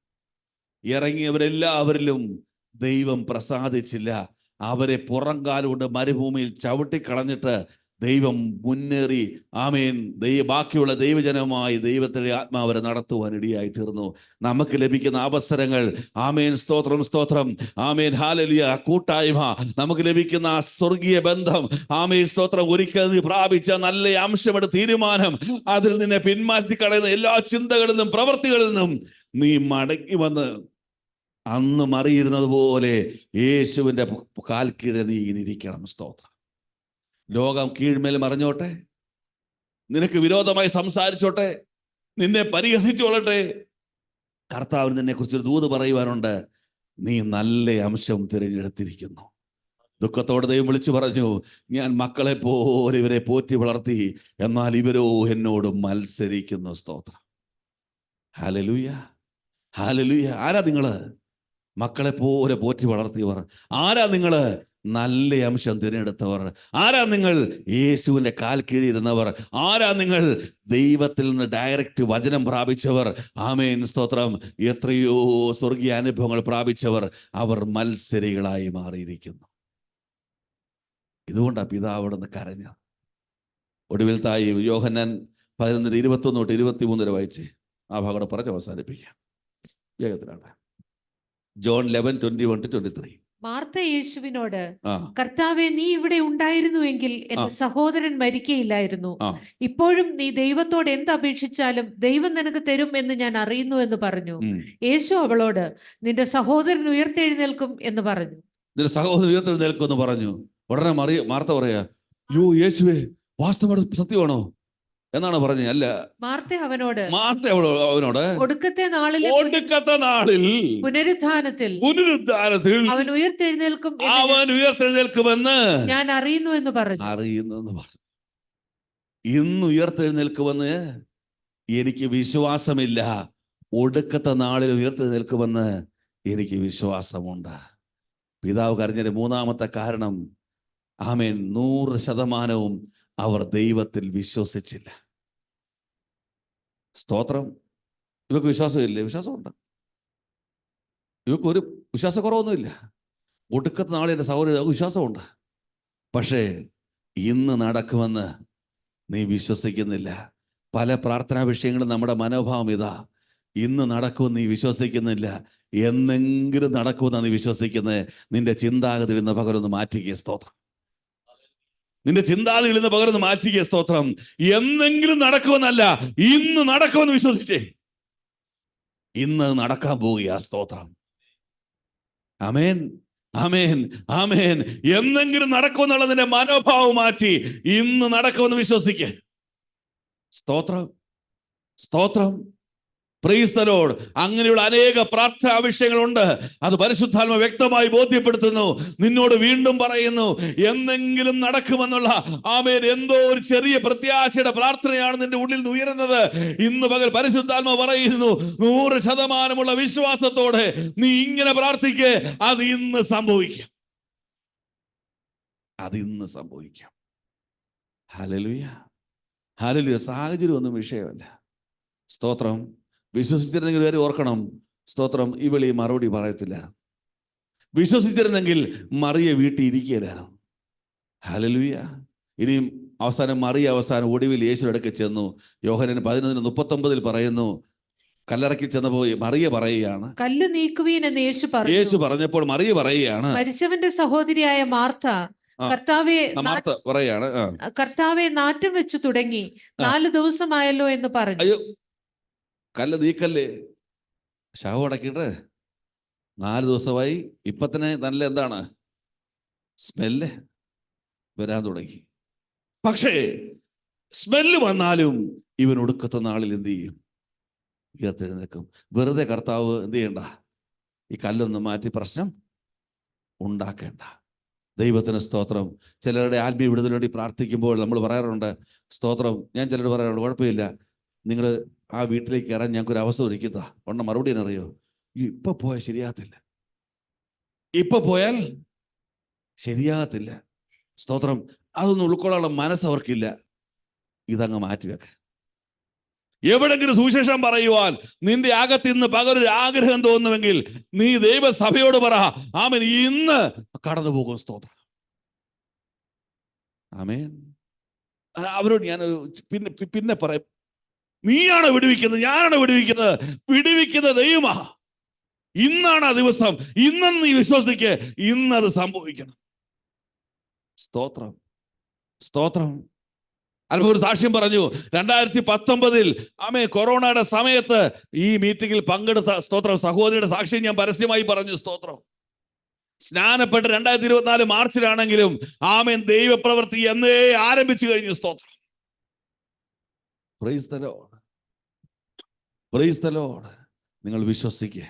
ഇറങ്ങിയവരെല്ലാവരിലും ദൈവം പ്രസാദിച്ചില്ല. അവരെ പുറംകാലുകൊണ്ട് മരുഭൂമിയിൽ ചവിട്ടിക്കളഞ്ഞിട്ട് ദൈവം മുന്നേറി ബാക്കിയുള്ള ദൈവജനമായി ദൈവത്തിന്റെ ആത്മാവരെ നടത്തുവാൻ ഇടയായി തീർന്നു. നമുക്ക് ലഭിക്കുന്ന അവസരങ്ങൾ, സ്തോത്രം, സ്തോത്രം, ഹല്ലേലൂയ, കൂട്ടായ്മ, നമുക്ക് ലഭിക്കുന്ന ആ സ്വർഗീയ ബന്ധം, സ്തോത്രം, ഒരിക്കൽ നീ പ്രാപിച്ച നല്ല അംശമെടുത്ത തീരുമാനം, അതിൽ നിന്നെ പിന്മാറ്റി കളയുന്ന എല്ലാ ചിന്തകളിൽ നിന്നും പ്രവൃത്തികളിൽ നിന്നും നീ മടങ്ങി വന്ന് അന്ന് മറിയിരുന്നത് പോലെ യേശുവിന്റെ കാൽക്കീഴെ നീ ഇരിക്കണം. സ്തോത്രം. ലോകം കീഴ്മേൽ മറിഞ്ഞോട്ടെ, നിനക്ക് വിരോധമായി സംസാരിച്ചോട്ടെ, നിന്നെ പരിഹസിച്ചോളട്ടെ, കർത്താവിന് നിന്നെ കുറിച്ചൊരു ദൂത് പറയുവാനുണ്ട്. നീ നല്ല അംശം തിരഞ്ഞെടുത്തിരിക്കുന്നു. ദുഃഖത്തോടെ ദൈവം വിളിച്ചു പറഞ്ഞു, ഞാൻ മക്കളെ പോലെ ഇവരെ പോറ്റി വളർത്തി, എന്നാൽ ഇവരോ എന്നോട് മത്സരിക്കുന്നു. സ്തോത്രം. Hallelujah, hallelujah. ആരാ നിങ്ങള്? മക്കളെ പോലെ പോറ്റി വളർത്തിയവർ. ആരാ നിങ്ങള്? നല്ല അംശം തിരഞ്ഞെടുത്തവർ. ആരാ നിങ്ങൾ? യേശുവിന്റെ കാൽ കീഴിരുന്നവർ. ആരാ നിങ്ങൾ? ദൈവത്തിൽ നിന്ന് ഡയറക്റ്റ് വചനം പ്രാപിച്ചവർ. സ്തോത്രം. എത്രയോ സ്വർഗീയ അനുഭവങ്ങൾ പ്രാപിച്ചവർ. അവർ മത്സരികളായി മാറിയിരിക്കുന്നു. ഇതുകൊണ്ടാണ് പിതാവ് അവിടെ നിന്ന് കരഞ്ഞത്. ഒടുവിൽ തായി യോഹന്നാൻ 11:21-23 വരെ വായിച്ച് ആ ഭാഗം പറഞ്ഞ് അവസാനിപ്പിക്കാം. വേഗത്തിലാണ്. ജോൺ 11:21-23. മാർത്ത യേശുവിനോട്, കർത്താവേ, നീ ഇവിടെ ഉണ്ടായിരുന്നുവെങ്കിൽ എന്റെ സഹോദരൻ മരിക്കയില്ലായിരുന്നു. ഇപ്പോഴും നീ ദൈവത്തോട് എന്ത് അപേക്ഷിച്ചാലും ദൈവം നിനക്ക് തരും എന്ന് ഞാൻ അറിയുന്നു എന്ന് പറഞ്ഞു. യേശു അവളോട്, നിന്റെ സഹോദരൻ ഉയർത്തെഴുന്നേൽക്കും എന്ന് പറഞ്ഞു. നിന്റെ സഹോദരൻ ഉയർത്തെഴുന്നേൽക്കും എന്ന് പറഞ്ഞു. ഉടനെ മാർത്ത പറയാ, യോ യേശുവേ, വാസ്തവം സത്യമാണോ എന്നാണ് പറഞ്ഞത്. അല്ല, മാർത്ത അവനോട് ഒടുക്കത്തെ നാളിൽ പുനരുത്ഥാനത്തിൽ അവൻ ഉയർത്തെഴുന്നേൽക്കുമെന്ന് ഞാൻ അറിയുന്നു എന്ന് പറഞ്ഞു. ഇന്ന് ഉയർത്തെഴുന്നേൽക്കുമെന്ന് എനിക്ക് വിശ്വാസമില്ല. ഒടുക്കത്തെ നാളിൽ ഉയർത്തെഴുന്നേൽക്കുമെന്ന് എനിക്ക് വിശ്വാസമുണ്ട്. പിതാവ് കരഞ്ഞതിന്റെ മൂന്നാമത്തെ കാരണം 100% അവർ ദൈവത്തിൽ വിശ്വസിച്ചില്ല. സ്തോത്രം. ഇവർക്ക് വിശ്വാസമില്ലേ? വിശ്വാസമുണ്ട്. ഇവർക്ക് ഒരു വിശ്വാസക്കുറവൊന്നുമില്ല. ഒടുക്കത്തെ നാളെ എൻ്റെ സഹോദരൻ വിശ്വാസമുണ്ട്. പക്ഷേ ഇന്ന് നടക്കുമെന്ന് നീ വിശ്വസിക്കുന്നില്ല. പല പ്രാർത്ഥനാ വിഷയങ്ങളും നമ്മുടെ മനോഭാവം ഇതാ, ഇന്ന് നടക്കുമെന്ന് നീ വിശ്വസിക്കുന്നില്ല. എന്നെങ്കിലും നടക്കുമെന്നാണ് നീ വിശ്വസിക്കുന്നത്. നിന്റെ ചിന്താഗതിയിൽ നിന്ന് പകരൊന്ന് മാറ്റിക്കുക. സ്തോത്രം. നിന്റെ ചിന്താഗതികളിൽ നിന്ന് പകർന്ന് മാറ്റിക്കുക. സ്തോത്രം. എന്നെങ്കിലും നടക്കുമെന്നല്ല, ഇന്ന് നടക്കുമെന്ന് വിശ്വസിച്ചേ. ഇന്ന് നടക്കാൻ പോവുക. സ്തോത്രം. ആമേൻ, ആമേൻ, ആമേൻ. എന്നെങ്കിലും നടക്കുമെന്നുള്ള നിന്റെ മനോഭാവം മാറ്റി ഇന്ന് നടക്കുമെന്ന് വിശ്വസിക്കേ. സ്തോത്രം, സ്തോത്രം. Praise the Lord. അങ്ങനെയുള്ള അനേക പ്രാർത്ഥനാ വിഷയങ്ങളുണ്ട്. അത് പരിശുദ്ധാത്മ വ്യക്തമായി ബോധ്യപ്പെടുത്തുന്നു. നിന്നോട് വീണ്ടും പറയുന്നു, എന്തെങ്കിലും നടക്കുമെന്നുള്ള എന്തോ ഒരു ചെറിയ പ്രത്യാശയുടെ പ്രാർത്ഥനയാണ് നിന്റെ ഉള്ളിൽ നിന്ന് ഉയരുന്നത്. ഇന്ന് പകൽ പരിശുദ്ധാത്മ പറയുന്നു, 100% വിശ്വാസത്തോടെ നീ ഇങ്ങനെ പ്രാർത്ഥിക്കേ. അത് ഇന്ന് സംഭവിക്കാം. അതിന്ന് സംഭവിക്കാം. Hallelujah, hallelujah. സാഹചര്യം ഒന്നും വിഷയമല്ല. സ്തോത്രം. വിശ്വസിച്ചിരുന്നെങ്കിൽ വരെ ഓർക്കണം. സ്തോത്രം. ഇവളി മറുപടി പറയത്തില്ല. വിശ്വസിച്ചിരുന്നെങ്കിൽ മറിയ വീട്ടിൽ ഇരിക്കുകയില്ലായിരുന്നു. ഹല്ലേലൂയ. ഇനിയും അവസാനം ഒടുവിൽ യേശുവിന്റെ അടുക്കൽ ചെന്നു. യോഹന്നാൻ 11:39 പറയുന്നു, കല്ലറയ്ക്ക് ചെന്നപ്പോൾ മറിയ പറയുകയാണ്, കല്ല് നീക്കുവീൻ എന്ന് യേശു പറഞ്ഞപ്പോൾ മറിയ പറയുകയാണ്, മരിച്ചവന്റെ സഹോദരിയായ മാർത്ത കർത്താവെ നാറ്റം വെച്ചു തുടങ്ങി, 4 ദിവസമായല്ലോ എന്ന് പറഞ്ഞു. അയ്യോ, കല്ല് നീക്കല്ലേ, ശവം അടക്കിയിട്ട് 4 ദിവസമായി. ഇപ്പൊ തന്നെ നല്ല എന്താണ് സ്മെല്ല് വരാൻ തുടങ്ങി. പക്ഷേ സ്മെല്ല് വന്നാലും ഇവൻ ഒടുക്കത്തെ നാളിൽ എന്ത് ചെയ്യും? ഉയർത്തെഴുന്നേക്കും. വെറുതെ കർത്താവ് എന്ത് ചെയ്യണ്ട, ഈ കല്ലൊന്ന് മാറ്റി പ്രശ്നം ഉണ്ടാക്കേണ്ട. ദൈവത്തിന് സ്തോത്രം. ചിലരുടെ ആത്മീയ വിടുതലിന് വേണ്ടി പ്രാർത്ഥിക്കുമ്പോൾ നമ്മൾ പറയാറുണ്ട്, സ്തോത്രം. ഞാൻ ചിലരോട് പറയാറുണ്ട്, കുഴപ്പമില്ല, നിങ്ങൾ ആ വീട്ടിലേക്ക് കയറാൻ ഞങ്ങൾക്കൊരു അവസ്ഥ ഒരുക്കുന്നതാ. ഉടനെ മറുപടി എന്നറിയോ? ഇപ്പൊ പോയാൽ ശരിയാകത്തില്ല, ഇപ്പൊ പോയാൽ ശരിയാകത്തില്ല. സ്തോത്രം. അതൊന്നും ഉൾക്കൊള്ളാനുള്ള മനസ്സ് അവർക്കില്ല. ഇതങ്ങ് മാറ്റിവെക്ക. എവിടെങ്കിലും സുവിശേഷം പറയുവാൻ നിന്റെ അകത്തിന്ന് പകരൊരു ആഗ്രഹം തോന്നുമെങ്കിൽ നീ ദൈവസഭയോട് പറ, ആമേൻ, ഇന്ന് കടന്നു പോകും. സ്തോത്രം. ആമേൻ. അവരോട് ഞാൻ പിന്നെ പറയും, നീയാണ് വിടുവിക്കുന്നത്, ഞാനാണ് വിടുവിക്കുന്നത്. വിടുവിക്കുന്നത് ദൈവമാ. ഇന്നാണ് ആ ദിവസം. ഇന്നെന്ന് നീ വിശ്വസിക്ക്, ഇന്നത് സംഭവിക്കണം. സ്തോത്രം, സ്തോത്രം. അല്പം ഒരു സാക്ഷ്യം പറഞ്ഞു. 2019 കൊറോണയുടെ സമയത്ത് ഈ മീറ്റിംഗിൽ പങ്കെടുത്ത സ്തോത്രം സഹോദരിയുടെ സാക്ഷ്യം ഞാൻ പരസ്യമായി പറഞ്ഞു. സ്തോത്രം. സ്നാനപ്പെട്ട് 2024 മാർച്ചിലാണെങ്കിലും ദൈവപ്രവൃത്തി എന്നേ ആരംഭിച്ചു കഴിഞ്ഞു. സ്തോത്രം. Praise the lord, praise the Lord. നിങ്ങൾ വിശ്വസിക്കുക.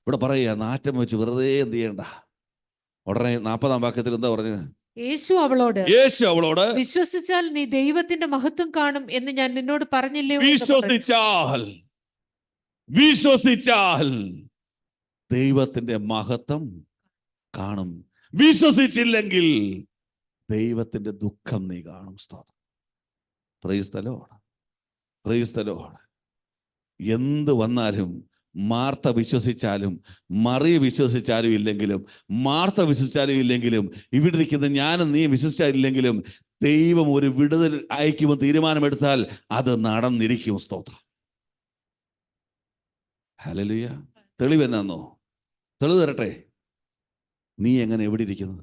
ഇവിടെ പറയുക, നാറ്റം വെച്ച് വെറുതെ എന്ത് ചെയ്യണ്ട. ഉടനെ 40-ാം വാക്യത്തിൽ എന്താ പറഞ്ഞത്? യേശു അവളോട് വിശ്വസിച്ചാൽ നീ ദൈവത്തിന്റെ മഹത്വം കാണും എന്ന് ഞാൻ നിന്നോട് പറഞ്ഞില്ലേ? വിശ്വസിച്ചാൽ ദൈവത്തിന്റെ മഹത്വം കാണും. വിശ്വസിച്ചില്ലെങ്കിൽ ദൈവത്തിന്റെ ദുഃഖം നീ കാണും. സ്തോത്രം. Praise the lord, praise the Lord. എന്ത് വന്നാലും മാർത്ത വിശ്വസിച്ചാലും മറിയ വിശ്വസിച്ചാലും ഇല്ലെങ്കിലും, മാർത്ത വിശ്വസിച്ചാലും ഇല്ലെങ്കിലും, ഇവിടെ ഇരിക്കുന്ന ഞാനും നീ വിശ്വസിച്ചാലില്ലെങ്കിലും, ദൈവം ഒരു വിടുതൽ അയക്കുമെന്ന് തീരുമാനമെടുത്താൽ അത് നടന്നിരിക്കും. സ്തോത്രം. ഹല്ലേലൂയ. തെളിവ് എന്നാന്നോ? തെളിവ് തരട്ടെ. നീ എങ്ങനെ എവിടെ ഇരിക്കുന്നു?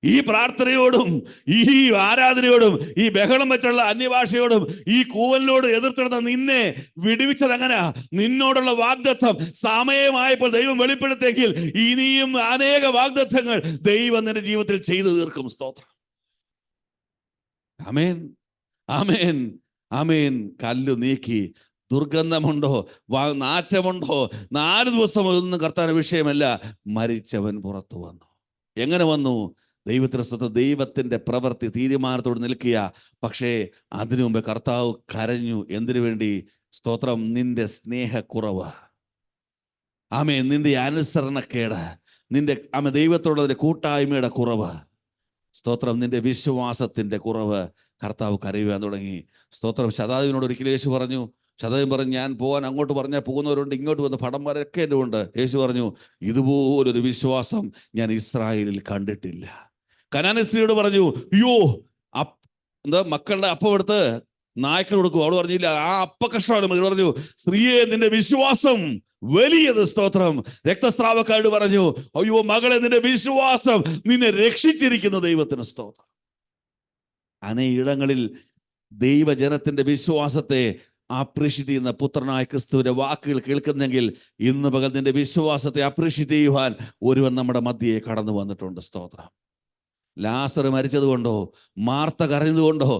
ഈ പ്രാർത്ഥനയോടും ഈ ആരാധനയോടും ഈ ബഹളം വെച്ചുള്ള അന്യഭാഷയോടും ഈ കൂവലിനോട് എതിർത്തിടുന്ന നിന്നെ വിടുവിച്ചത് എങ്ങനെയാ? നിന്നോടുള്ള വാഗ്ദത്തം സമയമായപ്പോൾ ദൈവം വെളിപ്പെടുത്തിയെങ്കിൽ ഇനിയും അനേക വാഗ്ദത്തങ്ങൾ ദൈവം നിന്റെ ജീവിതത്തിൽ ചെയ്തു തീർക്കും. സ്തോത്രം. ആമേൻ, ആമേൻ, ആമേൻ. കല്ല് നീക്കി. ദുർഗന്ധമുണ്ടോ, നാറ്റമുണ്ടോ, 4 ദിവസം അതൊന്നും കർത്താവിന്റെ വിഷയമല്ല. മരിച്ചവൻ പുറത്തു വന്നു. എങ്ങനെ വന്നു? ദൈവത്തിന്റെ സ്വന്തം ദൈവത്തിന്റെ പ്രവൃത്തി തീരുമാനത്തോട് നിൽക്കുക. പക്ഷേ അതിനു മുമ്പ് കർത്താവ് കരഞ്ഞു. എന്തിനു വേണ്ടി? സ്തോത്രം. നിന്റെ സ്നേഹക്കുറവ്, നിന്റെ അനുസരണക്കേട്, നിന്റെ ദൈവത്തോടുള്ള കൂട്ടായ്മയുടെ കുറവ്, സ്തോത്രം, നിന്റെ വിശ്വാസത്തിന്റെ കുറവ് കർത്താവ് കരയുവാൻ തുടങ്ങി. സ്തോത്രം. ശതാധിപനോട് ഒരിക്കലും യേശു പറഞ്ഞു, ശതാധിപൻ പറഞ്ഞു, ഞാൻ പോകാൻ അങ്ങോട്ട് പറഞ്ഞാൽ പോകുന്നവരുണ്ട്, ഇങ്ങോട്ട് വന്ന് ഭടന്മാരൊക്കെ എൻ്റെ ഉണ്ട്. യേശു പറഞ്ഞു, ഇതുപോലൊരു വിശ്വാസം ഞാൻ ഇസ്രായേലിൽ കണ്ടിട്ടില്ല. കനാന്യ സ്ത്രീയോട് പറഞ്ഞു, അയ്യോ, മക്കളുടെ അപ്പം എടുത്ത് നായ്ക്കൾ കൊടുക്കും. അവൾ പറഞ്ഞില്ല, ആ അപ്പക്കഷ്ണമാണ് മതി. പറഞ്ഞു, സ്ത്രീയെ, നിന്റെ വിശ്വാസം വലിയത്. സ്തോത്രം. രക്തസ്രാവക്കാരോട് പറഞ്ഞു, അയ്യോ മകളെ, നിന്റെ വിശ്വാസം നിന്നെ രക്ഷിച്ചിരിക്കുന്നു. ദൈവത്തിന് സ്തോത്രം. അനേകയിടങ്ങളിൽ ദൈവജനത്തിന്റെ വിശ്വാസത്തെ അപ്രീഷിയേറ്റ് ചെയ്യുന്ന പുത്രനായ ക്രിസ്തുവിന്റെ വാക്കുകൾ കേൾക്കുന്നെങ്കിൽ ഇന്ന് പകൽ നിന്റെ വിശ്വാസത്തെ അപ്രീഷിയേറ്റ് ചെയ്യുവാൻ ഒരുവൻ നമ്മുടെ മധ്യയെ കടന്നു വന്നിട്ടുണ്ട്. സ്തോത്രം. ലാസർ മരിച്ചതുകൊണ്ടോ, മാർത്ത കരഞ്ഞതുകൊണ്ടോ,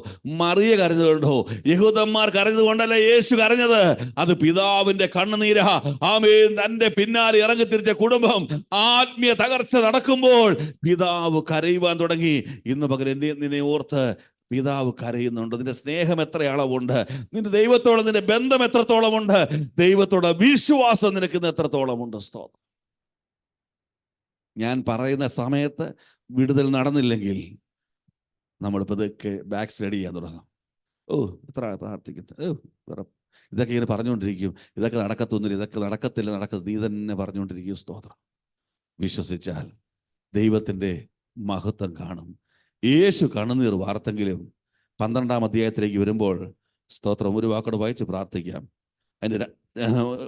മറിയ കരഞ്ഞതുകൊണ്ടോ, യഹൂദന്മാർ കരഞ്ഞതുകൊണ്ടല്ല യേശു കരഞ്ഞത്. അത് പിതാവിന്റെ കണ്ണുനീരാ. ആമേൻ. തന്റെ പിന്നാലെ ഇറങ്ങിത്തിരിച്ച കുടുംബം ആത്മീയ തകർച്ച നടക്കുമ്പോൾ പിതാവ് കരയുവാൻ തുടങ്ങി. ഇന്ന് പകൽ നിന്നെ ഓർത്ത് പിതാവ് കരയുന്നുണ്ട്. നിന്റെ സ്നേഹം എത്ര അളവുണ്ട്? നിന്റെ ദൈവത്തോട് നിന്റെ ബന്ധം എത്രത്തോളമുണ്ട്? ദൈവത്തോട് വിശ്വാസം നിനക്ക് ഇന്ന് എത്രത്തോളമുണ്ട്? സ്തോത്രം. ഞാൻ പറയുന്ന സമയത്ത് വിടുതൽ നടന്നില്ലെങ്കിൽ നമ്മൾ ഇതൊക്കെ ബാക്ക് സ്റ്റഡി ചെയ്യാൻ തുടങ്ങും. എത്ര പ്രാർത്ഥിക്കുന്നത്, ഇതൊക്കെ ഇങ്ങനെ പറഞ്ഞുകൊണ്ടിരിക്കും. ഇതൊക്കെ നടക്കത്തൊന്നുമില്ല, ഇതൊക്കെ നടക്കത്തില്ല, നീ തന്നെ പറഞ്ഞുകൊണ്ടിരിക്കും. സ്തോത്രം. വിശ്വസിച്ചാൽ ദൈവത്തിൻ്റെ മഹത്വം കാണും. യേശു കണ്ണുനീർ വാർത്തെങ്കിലും 12-ാം അധ്യായത്തിലേക്ക് വരുമ്പോൾ സ്തോത്രം, ഒരു വാക്കോട് വായിച്ച് പ്രാർത്ഥിക്കാം. അതിന്റെ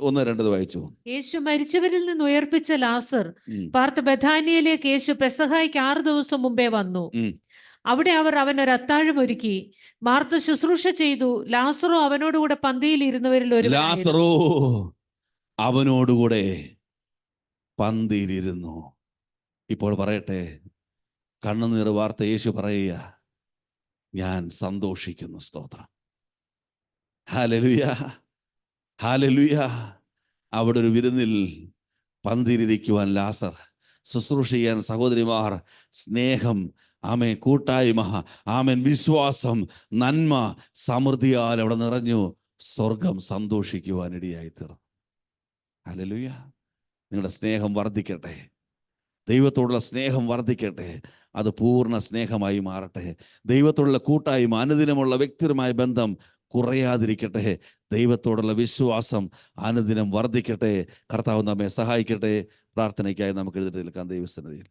1-2 വായിച്ചു. യേശു മരിച്ചവരിൽ നിന്ന് ഉയർപ്പിച്ച ലാസർ പാർത്ത് ബഥാനിയയിലേക്ക് യേശു പെസഹായ്ക്ക് 6 ദിവസം മുമ്പേ വന്നു. അവിടെ അവർ അവനൊരു അത്താഴം ഒരുക്കി. മാർത്ത ശുശ്രൂഷ ചെയ്തു. ലാസറോ അവനോടുകൂടെ പന്തിയിൽ ഇരുന്നവരിൽ ഒരു ലാസറോ അവനോടുകൂടെ പന്തിയിലിരുന്നു. ഇപ്പോൾ പറയട്ടെ, കണ്ണുനീർ വാർത്ത യേശു പറയുക, ഞാൻ സന്തോഷിക്കുന്നു. സ്തോത്രം, ഹല്ലേലൂയ, ഹല്ലേലൂയ. അവിടെ ഒരു വിരുന്നിൽ പന്തിയിലിരിക്കുവാൻ ലാസർ, ശുശ്രൂഷ ചെയ്യാൻ സഹോദരിമാർ, സ്നേഹം, ആമേൻ, കൂട്ടായ്മ, ആമേൻ, വിശ്വാസം, നന്മ, സമൃദ്ധിയാൽ അവിടെ നിറഞ്ഞു. സ്വർഗം സന്തോഷിക്കുവാൻ ഇടയായി തീർന്നു. ഹല്ലേലൂയ. നിങ്ങളുടെ സ്നേഹം വർദ്ധിക്കട്ടെ, ദൈവത്തോടുള്ള സ്നേഹം വർദ്ധിക്കട്ടെ, അത് പൂർണ്ണ സ്നേഹമായി മാറട്ടെ. ദൈവത്തോടുള്ള കൂട്ടായ്മ, അനുദിനമുള്ള വ്യക്തിപരമായ ബന്ധം കുറയാതിരിക്കട്ടെ. ദൈവത്തോടുള്ള വിശ്വാസം അനുദിനം വർദ്ധിക്കട്ടെ. കർത്താവ് നമ്മെ സഹായിക്കട്ടെ. പ്രാർത്ഥനയ്ക്കായി നമുക്ക് എഴുന്നേറ്റ് നിൽക്കാം ദൈവസന്നിധിയിൽ.